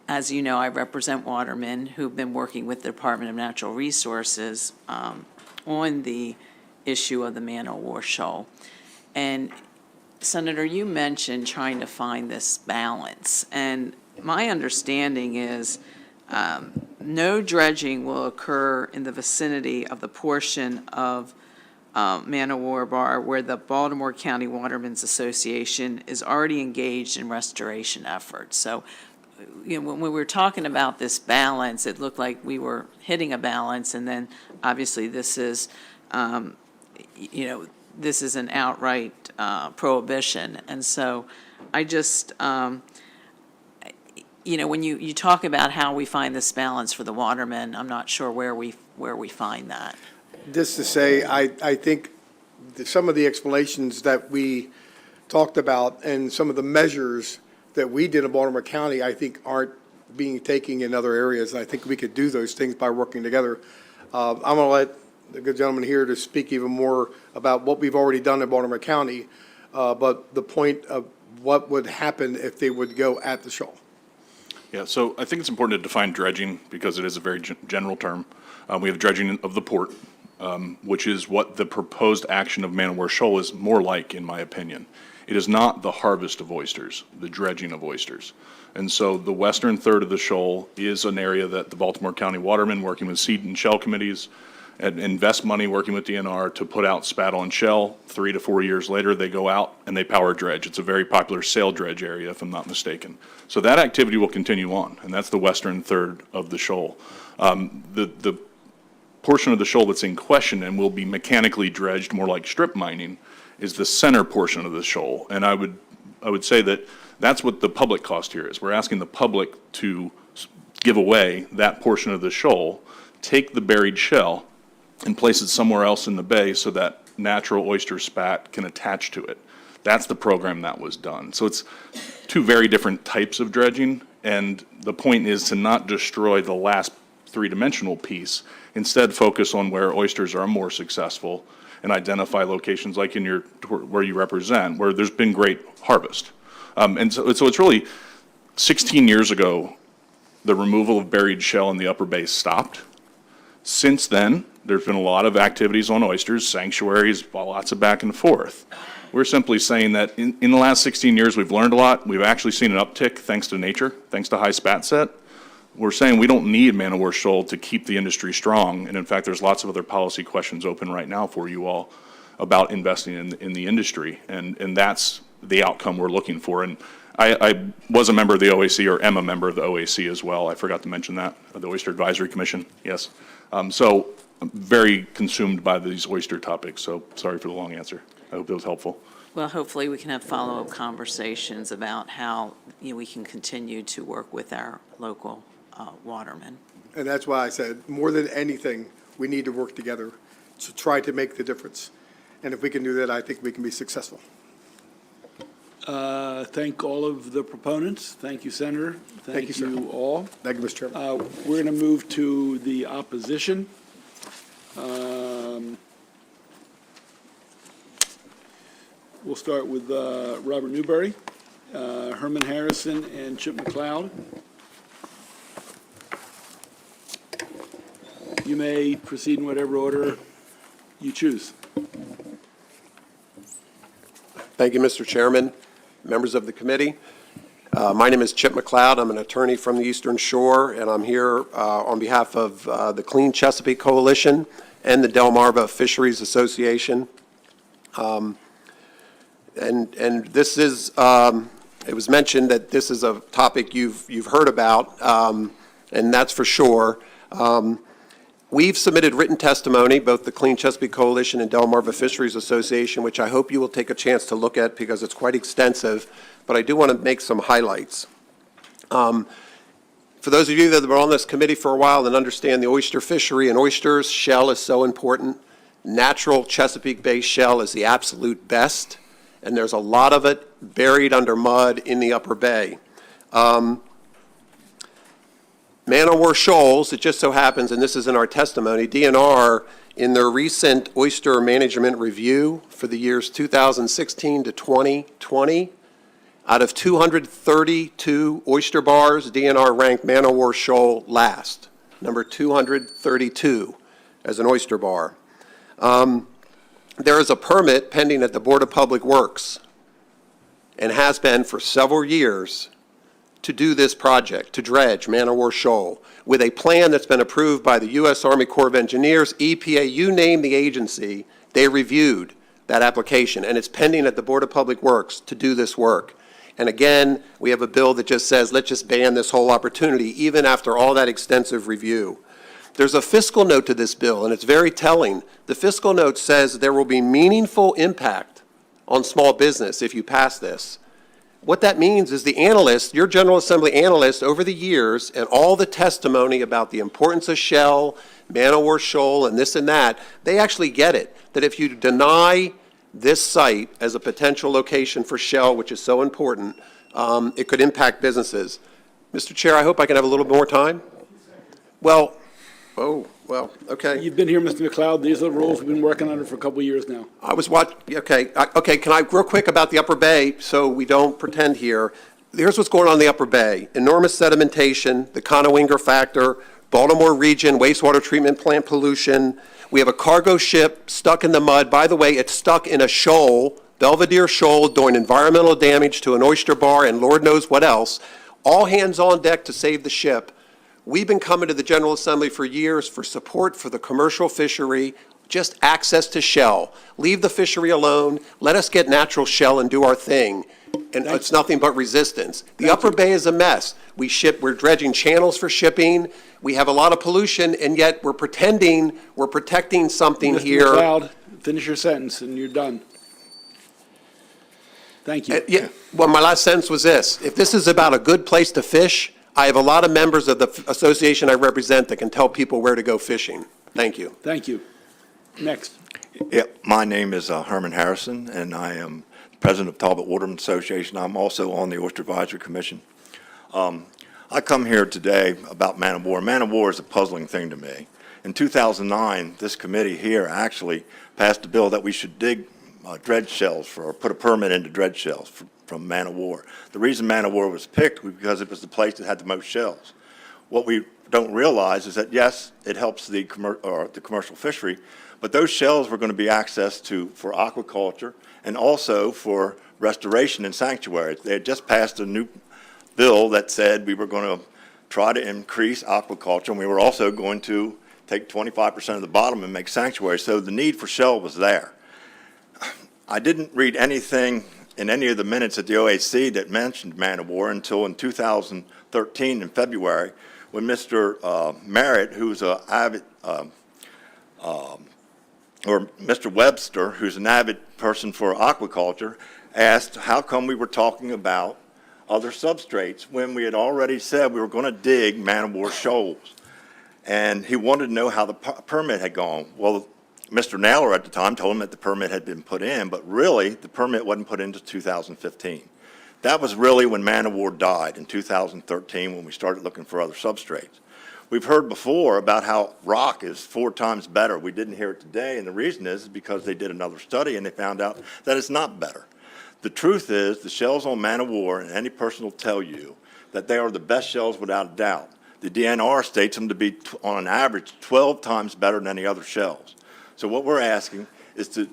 As you know, I represent watermen who've been working with the Department of Natural Resources on the issue of the Man-O-War Shoal. And Senator, you mentioned trying to find this balance, and my understanding is no dredging will occur in the vicinity of the portion of Man-O-War Bar where the Baltimore County Watermen's Association is already engaged in restoration efforts. So, you know, when we were talking about this balance, it looked like we were hitting a balance, and then obviously this is, you know, this is an outright prohibition. And so I just, you know, when you talk about how we find this balance for the watermen, I'm not sure where we find that. Just to say, I think some of the explanations that we talked about and some of the measures that we did in Baltimore County, I think aren't being taken in other areas. I think we could do those things by working together. I'm going to let the good gentleman here to speak even more about what we've already done in Baltimore County, but the point of what would happen if they would go at the shoal. Yeah, so I think it's important to define dredging because it is a very general term. We have dredging of the port, which is what the proposed action of Man-O-War Shoal is more like, in my opinion. It is not the harvest of oysters, the dredging of oysters. And so the western third of the shoal is an area that the Baltimore County Watermen, working with seed and shell committees and invest money working with DNR to put out spaddle and shell. 3 to 4 years later, they go out and they power dredge. It's a very popular sail dredge area, if I'm not mistaken. So that activity will continue on, and that's the western third of the shoal. The portion of the shoal that's in question and will be mechanically dredged, more like strip mining, is the center portion of the shoal. And I would say that that's what the public cost here is. We're asking the public to give away that portion of the shoal, take the buried shell, and place it somewhere else in the bay so that natural oyster spat can attach to it. That's the program that was done. So it's two very different types of dredging, and the point is to not destroy the last three-dimensional piece, instead focus on where oysters are more successful and identify locations like in your, where you represent, where there's been great harvest. And so it's really 16 years ago, the removal of buried shell in the upper bay stopped. Since then, there's been a lot of activities on oysters, sanctuaries, lots of back and forth. We're simply saying that in the last 16 years, we've learned a lot. We've actually seen an uptick thanks to nature, thanks to high spat set. We're saying we don't need Man-O-War Shoal to keep the industry strong. And in fact, there's lots of other policy questions open right now for you all about investing in the industry. And that's the outcome we're looking for. And I was a member of the OAC, or am a member of the OAC as well. I forgot to mention that, the Oyster Advisory Commission, yes. So I'm very consumed by these oyster topics, so sorry for the long answer. I hope that was helpful. Well, hopefully we can have follow-up conversations about how, we can continue to work with our local watermen. And that's why I said, more than anything, we need to work together to try to make the difference. And if we can do that, I think we can be successful. Thank all of the proponents. Thank you, Senator. Thank you, sir. all. Thank you, Mr. Chairman. We're going to move to the opposition. We'll start with Robert Newberry, Herman Harrison, and Chip McLeod. You may proceed in whatever order you choose. Thank you, Mr. Chairman, members of the committee. My name is Chip McLeod. I'm an attorney from the Eastern Shore, and I'm here on behalf of the Clean Chesapeake Coalition and the Delmarva Fisheries Association. And this is, it was mentioned that this is a topic you've heard about, and that's for sure. We've submitted written testimony, both the Clean Chesapeake Coalition and Delmarva Fisheries Association, which I hope you will take a chance to look at because it's quite extensive, but I do want to make some highlights. For those of you that have been on this committee for a while and understand the oyster fishery and oysters, shell is so important. Natural Chesapeake Bay shell is the absolute best, and there's a lot of it buried under mud in the upper bay. Man-O-War shoals, it just so happens, and this is in our testimony, DNR, in their recent oyster management review for the years 2016 to 2020, out of 232 oyster bars, DNR ranked Man-O-War shoal last, number 232 as an oyster bar. There is a permit pending at the Board of Public Works, and has been for several years, to do this project, to dredge Man-O-War Shoal, with a plan that's been approved by the U.S. Army Corps of Engineers, EPA, you name the agency, they reviewed that application, and it's pending at the Board of Public Works to do this work. And again, we have a bill that just says, let's just ban this whole opportunity, even after all that extensive review. There's a fiscal note to this bill, and it's very telling. The fiscal note says there will be meaningful impact on small business if you pass this. What that means is the analysts, your General Assembly analysts over the years, and all the testimony about the importance of shell, Man-O-War shoal, and this and that, they actually get it, that if you deny this site as a potential location for shell, which is so important, it could impact businesses. Mr. Chair, I hope I can have a little more time. Well, okay. You've been here, Mr. McLeod. These are the rules we've been working under for a couple of years now. I was watching, okay, can I, real quick about the Upper Bay, so we don't pretend here. Here's what's going on in the Upper Bay. Enormous sedimentation, the Conowinger factor, Baltimore region, wastewater treatment plant pollution. We have a cargo ship stuck in the mud. By the way, it's stuck in a shoal, Belvedere Shoal, doing environmental damage to an oyster bar and Lord knows what else. All hands on deck to save the ship. We've been coming to the General Assembly for years for support for the commercial fishery, just access to shell. Leave the fishery alone, let us get natural shell and do our thing. And it's nothing but resistance. The Upper Bay is a mess. We're dredging channels for shipping. We have a lot of pollution, and yet we're pretending we're protecting something Mr. here. McLeod, finish your sentence and you're done. Thank you. Yeah, well, my last sentence was this. If this is about a good place to fish, I have a lot of members of the association I represent that can tell people where to go fishing. Thank you. Thank you. Next. Yeah, my name is Herman Harrison, and I am president of Talbot Waterman Association. I'm also on the Oyster Advisory Commission. I come here today about man of war. Man of war is a puzzling thing to me. In 2009, this committee here actually passed a bill that we should dig dredge shells or put a permit into dredge shells from man of war. The reason man of war was picked was because it was the place that had the most shells. What we don't realize is that, yes, it helps the commercial fishery, but those shells were going to be accessed to for aquaculture and also for restoration and sanctuaries. They had just passed a new bill that said we were going to try to increase aquaculture, and we were also going to take 25% of the bottom and make sanctuaries. So the need for shell was there. I didn't read anything in any of the minutes at the OAC that mentioned man of war until in 2013 in February, when Mr. Merritt, who's an avid or Mr. Webster, who's an avid person for aquaculture, asked how come we were talking about other substrates when we had already said we were going to dig man-of-war shoals. And he wanted to know how the permit had gone. Well, Mr. Naylor at the time told him that the permit had been put in, but really the permit wasn't put in until 2015. That was really when man-of-war died, in 2013, when we started looking for other substrates. We've heard before about how rock is 4 times better. We didn't hear it today, and the reason is because they did another study and they found out that it's not better. The truth is the shells on man-of-war, and any person will tell you that they are the best shells without a doubt. The DNR states them to be, on an average, 12 times better than any other shells. So what we're asking is to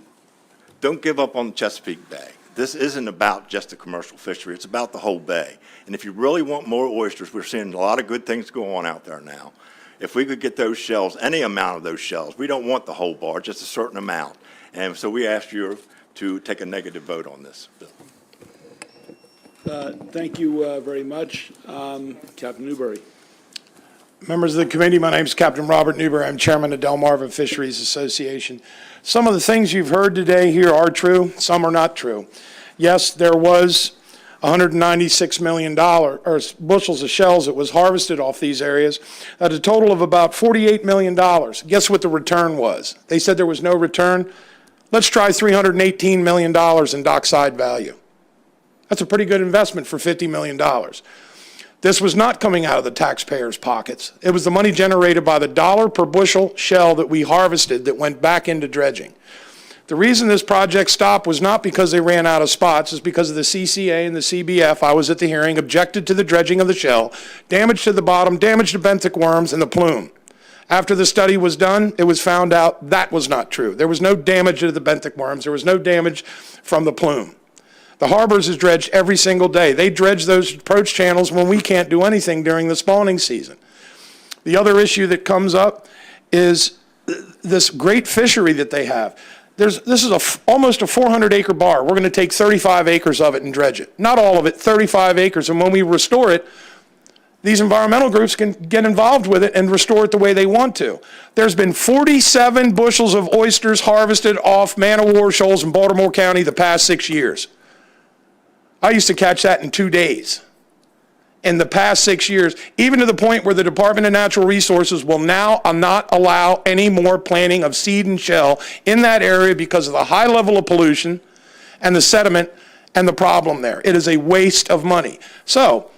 don't give up on the Chesapeake Bay. This isn't about just the commercial fishery. It's about the whole bay. And if you really want more oysters, we're seeing a lot of good things go on out there now. If we could get those shells, any amount of those shells, we don't want the whole bar, just a certain amount. And so we ask you to take a negative vote on this bill. Thank you very much. Captain Newberry. Members of the committee, my name is Captain Robert Newberry. I'm chairman of Delmarva Fisheries Association. Some of the things you've heard today here are true, some are not true. Yes, there was $196 million, or bushels of shells that was harvested off these areas at a total of about $48 million. Guess what the return was? They said there was no return. Let's try $318 million in dockside value. That's a pretty good investment for $50 million. This was not coming out of the taxpayers' pockets. It was the money generated by the dollar per bushel shell that we harvested that went back into dredging. The reason this project stopped was not because they ran out of spots, it's because of the CCA and the CBF, I was at the hearing, objected to the dredging of the shell, damage to the bottom, damage to benthic worms, and the plume. After the study was done, it was found out that was not true. There was no damage to the benthic worms. There was no damage from the plume. The harbors is dredged every single day. They dredge those approach channels when we can't do anything during the spawning season. The other issue that comes up is this great fishery that they have. This is almost a 400-acre bar. We're going to take 35 acres of it and dredge it. Not all of it, 35 acres. And when we restore it, these environmental groups can get involved with it and restore it the way they want to. There's been 47 bushels of oysters harvested off man-of-war shoals in Baltimore County the past 6 years. I used to catch that in 2 days. In the past 6 years, even to the point where the Department of Natural Resources will now not allow any more planting of seed and shell in that area because of the high level of pollution and the sediment and the problem there. It is a waste of money. So,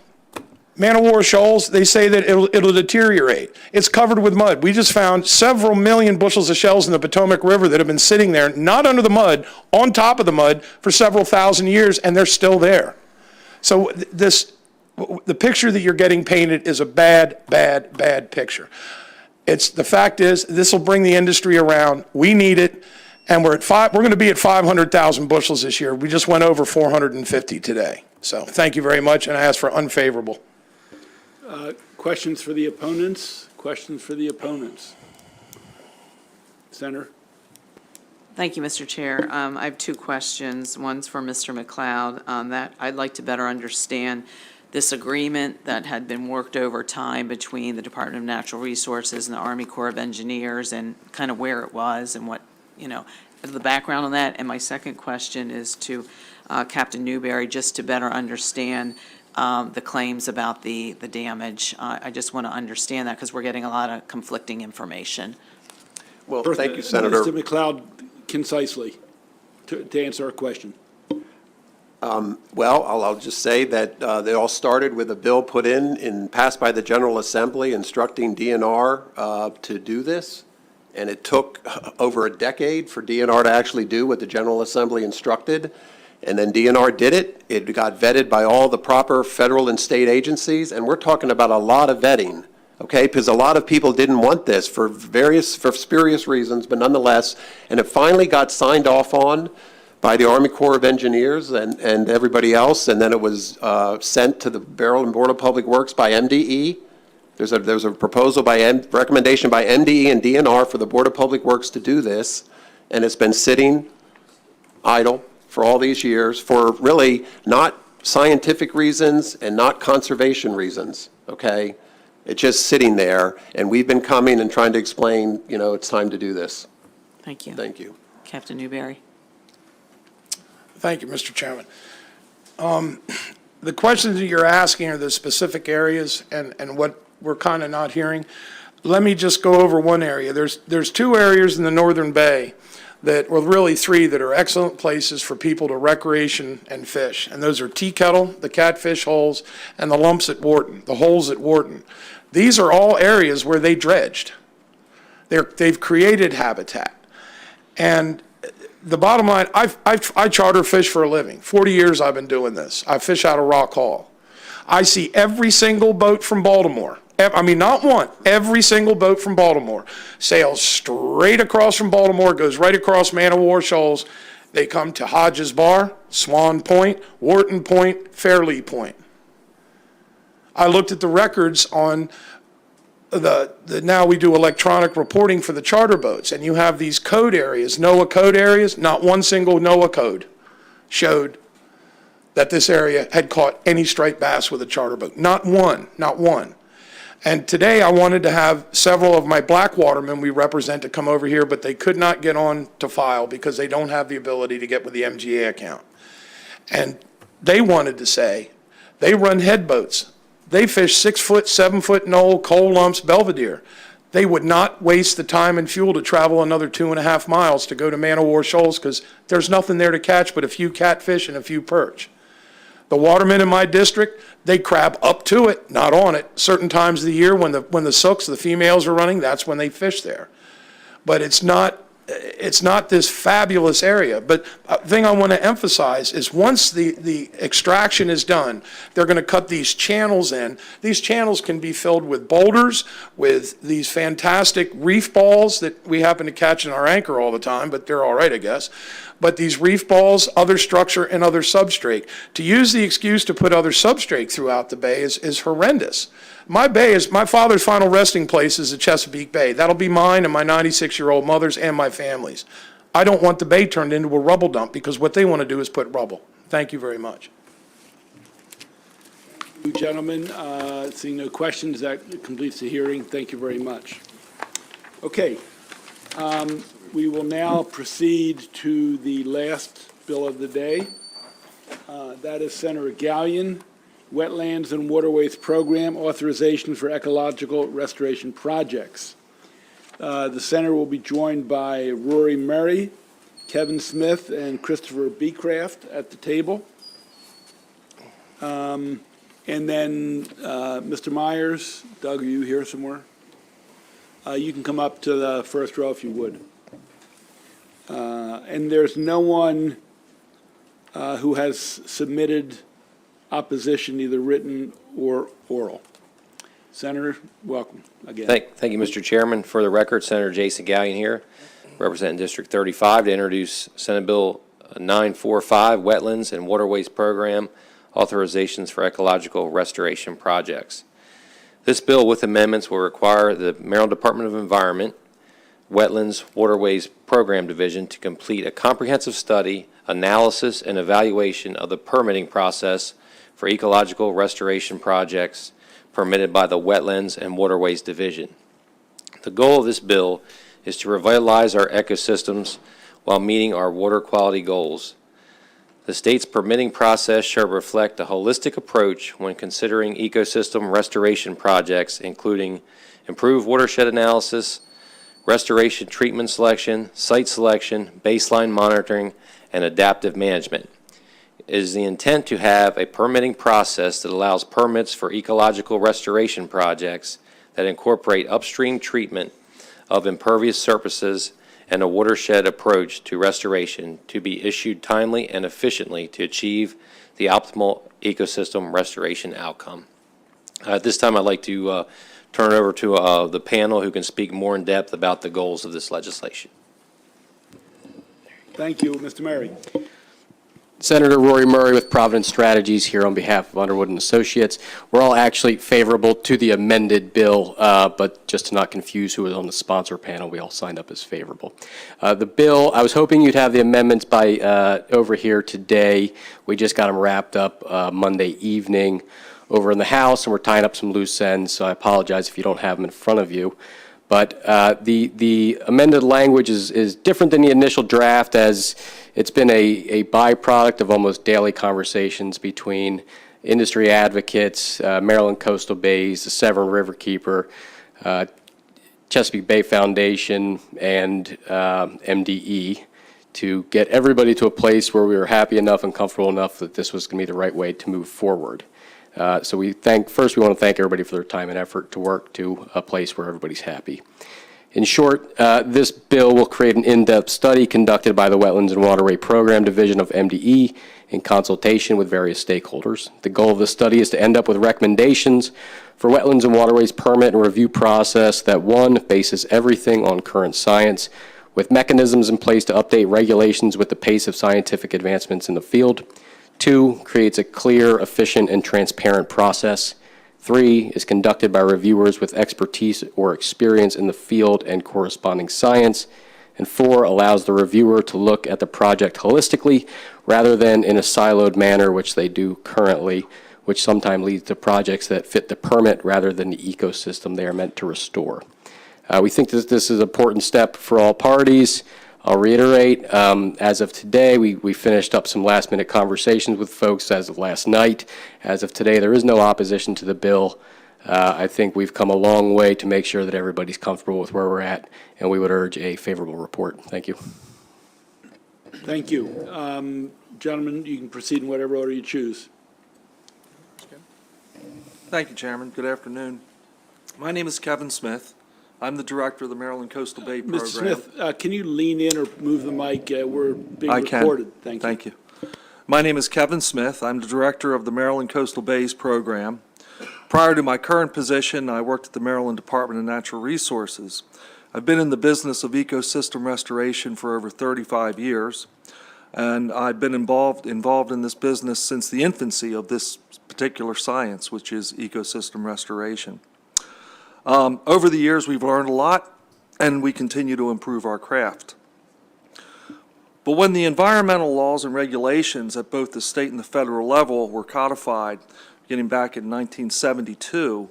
man-of-war shoals, they say that it'll deteriorate. It's covered with mud. We just found several million bushels of shells in the Potomac River that have been sitting there, not under the mud, on top of the mud for several thousand years, and they're still there. So the picture that you're getting painted is a bad, bad, bad picture. The fact is, this will bring the industry around. We need it, and we're going to be at 500,000 bushels this year. We just went over 450 today. So thank you very much, and I ask for unfavorable. Questions for the opponents? Questions for the opponents? Senator? Thank you, Mr. Chair. I have two questions. One's for Mr. McLeod, that I'd like to better understand this agreement that had been worked over time between the Department of Natural Resources and the Army Corps of Engineers, and kind of where it was and what, the background on that. And my second question is to Captain Newberry, just to better understand the claims about the damage. I just want to understand that because we're getting a lot of conflicting information. Well, First, thank you, Senator. Mr. McLeod, concisely, to answer our question. Well, I'll just say that they all started with a bill put in passed by the General Assembly instructing DNR to do this. And it took over a decade for DNR to actually do what the General Assembly instructed. And then DNR did it. It got vetted by all the proper federal and state agencies. And we're talking about a lot of vetting, okay? Because a lot of people didn't want this for spurious reasons, but nonetheless. And it finally got signed off on by the Army Corps of Engineers and everybody else. And then it was sent to the Maryland Board of Public Works by MDE. There's a proposal recommendation by MDE and DNR for the Board of Public Works to do this. And it's been sitting idle for all these years for really not scientific reasons and not conservation reasons, okay? It's just sitting there, and we've been coming and trying to explain, it's time to do this. Thank you. Thank you. Captain Newberry. Thank you, Mr. Chairman. The questions that you're asking are the specific areas and what we're kind of not hearing. Let me just go over one area. There's two areas in the Northern Bay really three that are excellent places for people to recreation and fish. And those are Tea Kettle, the Catfish Holes, and the lumps at Wharton, the holes at Wharton. These are all areas where they dredged. They've created habitat. And the bottom line, I charter fish for a living. 40 years I've been doing this. I fish out of Rock Hall. I see every single boat from Baltimore. I mean, not one, every single boat from Baltimore sails straight across from Baltimore, goes right across Man o' War Shoals. They come to Hodges Bar, Swan Point, Wharton Point, Fairleigh Point. I looked at the records on now we do electronic reporting for the charter boats, and you have these code areas, NOAA code areas. Not one single NOAA code showed that this area had caught any striped bass with a charter boat. Not one, not one. And today I wanted to have several of my black watermen we represent to come over here, but they could not get on to file because they don't have the ability to get with the MGA account. And they wanted to say, they run head boats. They fish 6-foot, 7-foot knoll, coal lumps, Belvedere. They would not waste the time and fuel to travel another 2.5 miles to go to Man o' War Shoals because there's nothing there to catch but a few catfish and a few perch. The watermen in my district, they crab up to it, not on it. Certain times of the year when the sooks, the females are running, that's when they fish there. But it's not this fabulous area. But the thing I want to emphasize is once the extraction is done, they're going to cut these channels in. These channels can be filled with boulders, with these fantastic reef balls that we happen to catch in our anchor all the time, but they're all right, I guess. But these reef balls, other structure, and other substrate. To use the excuse to put other substrate throughout the bay is horrendous. My father's final resting place is the Chesapeake Bay. That'll be mine and my 96-year-old mother's and my family's. I don't want the bay turned into a rubble dump because what they want to do is put rubble. Thank you very much. You gentlemen, seeing no questions, that completes the hearing. Thank you very much. Okay. We will now proceed to the last bill of the day. That is Senator Gallion, Wetlands and Waterways Program, Authorization for Ecological Restoration Projects. The senator will be joined by Rory Murray, Kevin Smith, and Christopher Beecraft at the table. And then Mr. Myers, Doug, are you here somewhere? You can come up to the first row if you would. And there's no one who has submitted opposition, either written or oral. Senator, welcome again. Thank you, Mr. Chairman. For the record, Senator Jason Gallion here, representing District 35, to introduce Senate Bill 945, Wetlands and Waterways Program, Authorizations for Ecological Restoration Projects. This bill with amendments will require the Maryland Department of Environment, Wetlands, Waterways Program Division to complete a comprehensive study, analysis, and evaluation of the permitting process for ecological restoration projects permitted by the Wetlands and Waterways Division. The goal of this bill is to revitalize our ecosystems while meeting our water quality goals. The state's permitting process shall reflect a holistic approach when considering ecosystem restoration projects, including improved watershed analysis, restoration treatment selection, site selection, baseline monitoring, and adaptive management. It is the intent to have a permitting process that allows permits for ecological restoration projects that incorporate upstream treatment of impervious surfaces and a watershed approach to restoration to be issued timely and efficiently to achieve the optimal ecosystem restoration outcome. At this time, I'd like to turn it over to the panel who can speak more in depth about the goals of this legislation. Thank you. Mr. Murray. Senator Rory Murray with Providence Strategies here on behalf of Underwood and Associates. We're all actually favorable to the amended bill, but just to not confuse who was on the sponsor panel, we all signed up as favorable. The bill, I was hoping you'd have the amendments by over here today. We just got them wrapped up Monday evening over in the House, and we're tying up some loose ends, so I apologize if you don't have them in front of you. But the amended language is different than the initial draft, as it's been a byproduct of almost daily conversations between industry advocates, Maryland Coastal Bays, the Severn Riverkeeper, Chesapeake Bay Foundation, and MDE to get everybody to a place where we were happy enough and comfortable enough that this was going to be the right way to move forward. So first we want to thank everybody for their time and effort to work to a place where everybody's happy. In short, this bill will create an in-depth study conducted by the Wetlands and Waterway Program Division of MDE in consultation with various stakeholders. The goal of the study is to end up with recommendations for Wetlands and Waterways permit and review process that, one, bases everything on current science, with mechanisms in place to update regulations with the pace of scientific advancements in the field. 2, creates a clear, efficient, and transparent process. 3, is conducted by reviewers with expertise or experience in the field and corresponding science. And 4, allows the reviewer to look at the project holistically rather than in a siloed manner, which they do currently, which sometimes leads to projects that fit the permit rather than the ecosystem they are meant to restore. We think that this is an important step for all parties. I'll reiterate, as of today, we finished up some last-minute conversations with folks as of last night. As of today, there is no opposition to the bill. I think we've come a long way to make sure that everybody's comfortable with where we're at, and we would urge a favorable report. Thank you. Thank you. Gentlemen, you can proceed in whatever order you choose. Thank you, Chairman. Good afternoon. My name is Kevin Smith. I'm the director of the Maryland Coastal Bay Program. Mr. Smith, can you lean in or move the mic? We're being recorded. Thank you. My name is Kevin Smith. I'm the director of the Maryland Coastal Bays Program. Prior to my current position, I worked at the Maryland Department of Natural Resources. I've been in the business of ecosystem restoration for over 35 years, and I've been involved in this business since the infancy of this particular science, which is ecosystem restoration. Over the years, we've learned a lot, and we continue to improve our craft. But when the environmental laws and regulations at both the state and the federal level were codified, beginning back in 1972,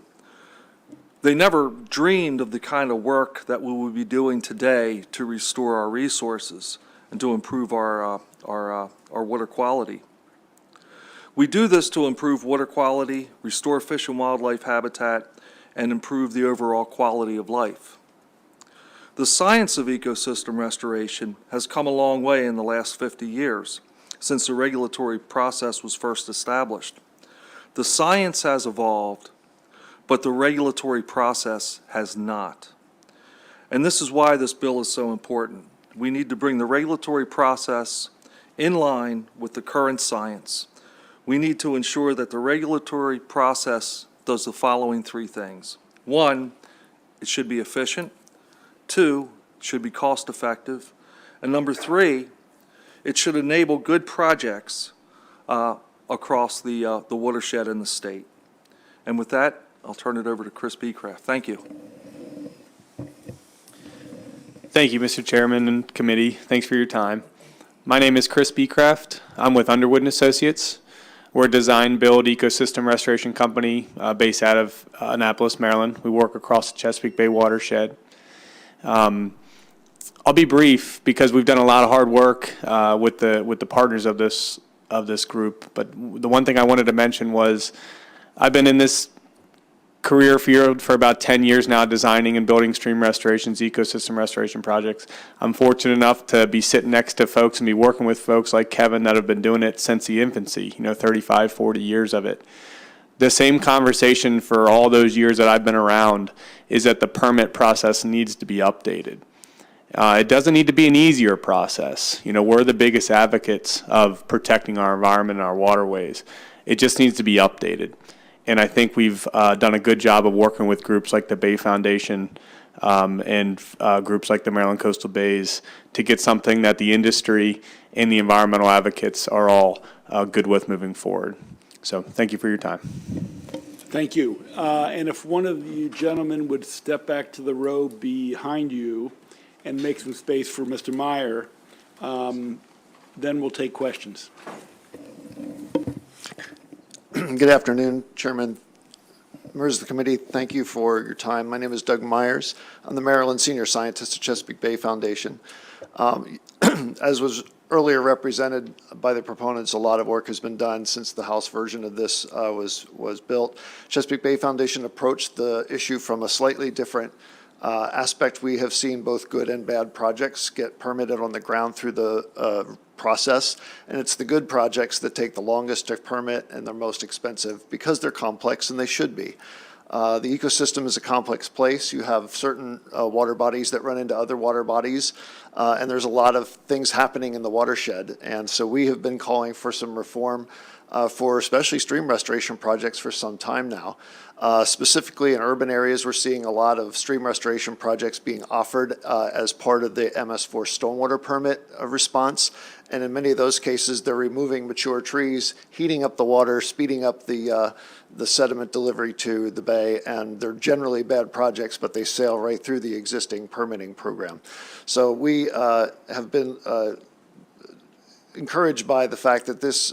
they never dreamed of the kind of work that we will be doing today to restore our resources and to improve our water quality. We do this to improve water quality, restore fish and wildlife habitat, and improve the overall quality of life. The science of ecosystem restoration has come a long way in the last 50 years, since the regulatory process was first established. The science has evolved, but the regulatory process has not. And this is why this bill is so important. We need to bring the regulatory process in line with the current science. We need to ensure that the regulatory process does the following 3 things. 1, it should be efficient. 2, it should be cost effective. And number 3, it should enable good projects across the watershed in the state. And with that, I'll turn it over to Chris Beecraft. Thank you. Thank you, Mr. Chairman and committee. Thanks for your time. My name is Chris Beecraft. I'm with Underwood & Associates. We're a design-build ecosystem restoration company based out of Annapolis, Maryland. We work across the Chesapeake Bay watershed. I'll be brief because we've done a lot of hard work with the partners of this group. But the one thing I wanted to mention was I've been in this career field for about 10 years now, designing and building stream restorations, ecosystem restoration projects. I'm fortunate enough to be sitting next to folks and be working with folks like Kevin that have been doing it since the infancy, 35, 40 years of it. The same conversation for all those years that I've been around is that the permit process needs to be updated. It doesn't need to be an easier process. We're the biggest advocates of protecting our environment and our waterways. It just needs to be updated. And I think we've done a good job of working with groups like the Bay Foundation and groups like the Maryland Coastal Bays to get something that the industry and the environmental advocates are all good with moving forward. So thank you for your time. Thank you. And if one of you gentlemen would step back to the row behind you and make some space for Mr. Meyer, then we'll take questions. Good afternoon, Chairman, members of the committee. Thank you for your time. My name is Doug Myers. I'm the Maryland Senior Scientist at Chesapeake Bay Foundation. As was earlier represented by the proponents, a lot of work has been done since the House version of this was built. Chesapeake Bay Foundation approached the issue from a slightly different aspect. We have seen both good and bad projects get permitted on the ground through the process, and it's the good projects that take the longest to permit and they're most expensive because they're complex, and they should be. The ecosystem is a complex place. You have certain water bodies that run into other water bodies, and there's a lot of things happening in the watershed. And so we have been calling for some reform for especially stream restoration projects for some time now. Specifically in urban areas, we're seeing a lot of stream restoration projects being offered as part of the MS4 stormwater permit response. And in many of those cases, they're removing mature trees, heating up the water, speeding up the sediment delivery to the bay, and they're generally bad projects, but they sail right through the existing permitting program. So we have been encouraged by the fact that this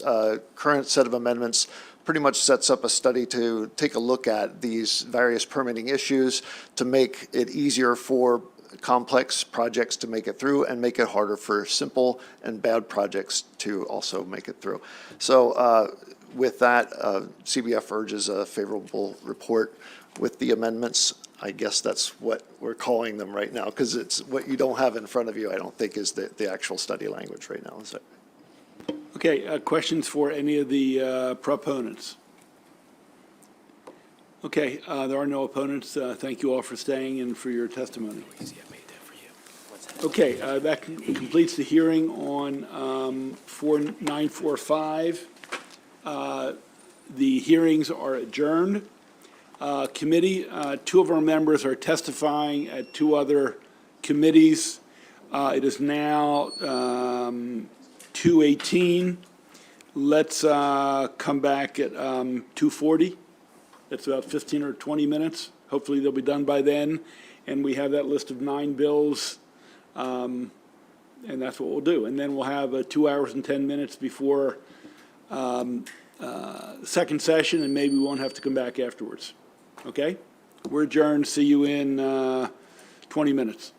current set of amendments pretty much sets up a study to take a look at these various permitting issues to make it easier for complex projects to make it through and make it harder for simple and bad projects to also make it through. So with that, CBF urges a favorable report with the amendments. I guess that's what we're calling them right now, because it's what you don't have in front of you, I don't think, is the actual study language right now. Is it? Okay, questions for any of the proponents? Okay, there are no opponents. Thank you all for staying and for your testimony. Okay, that completes the hearing on 4945. The hearings are adjourned. Committee, two of our members are testifying at two other committees. It is now 2:18. Let's come back at 2:40. That's about 15 or 20 minutes. Hopefully they'll be done by then. And we have that list of 9 bills, and that's what we'll do. And then we'll have 2 hours and 10 minutes before second session, and maybe we won't have to come back afterwards. Okay? We're adjourned. See you in 20 minutes.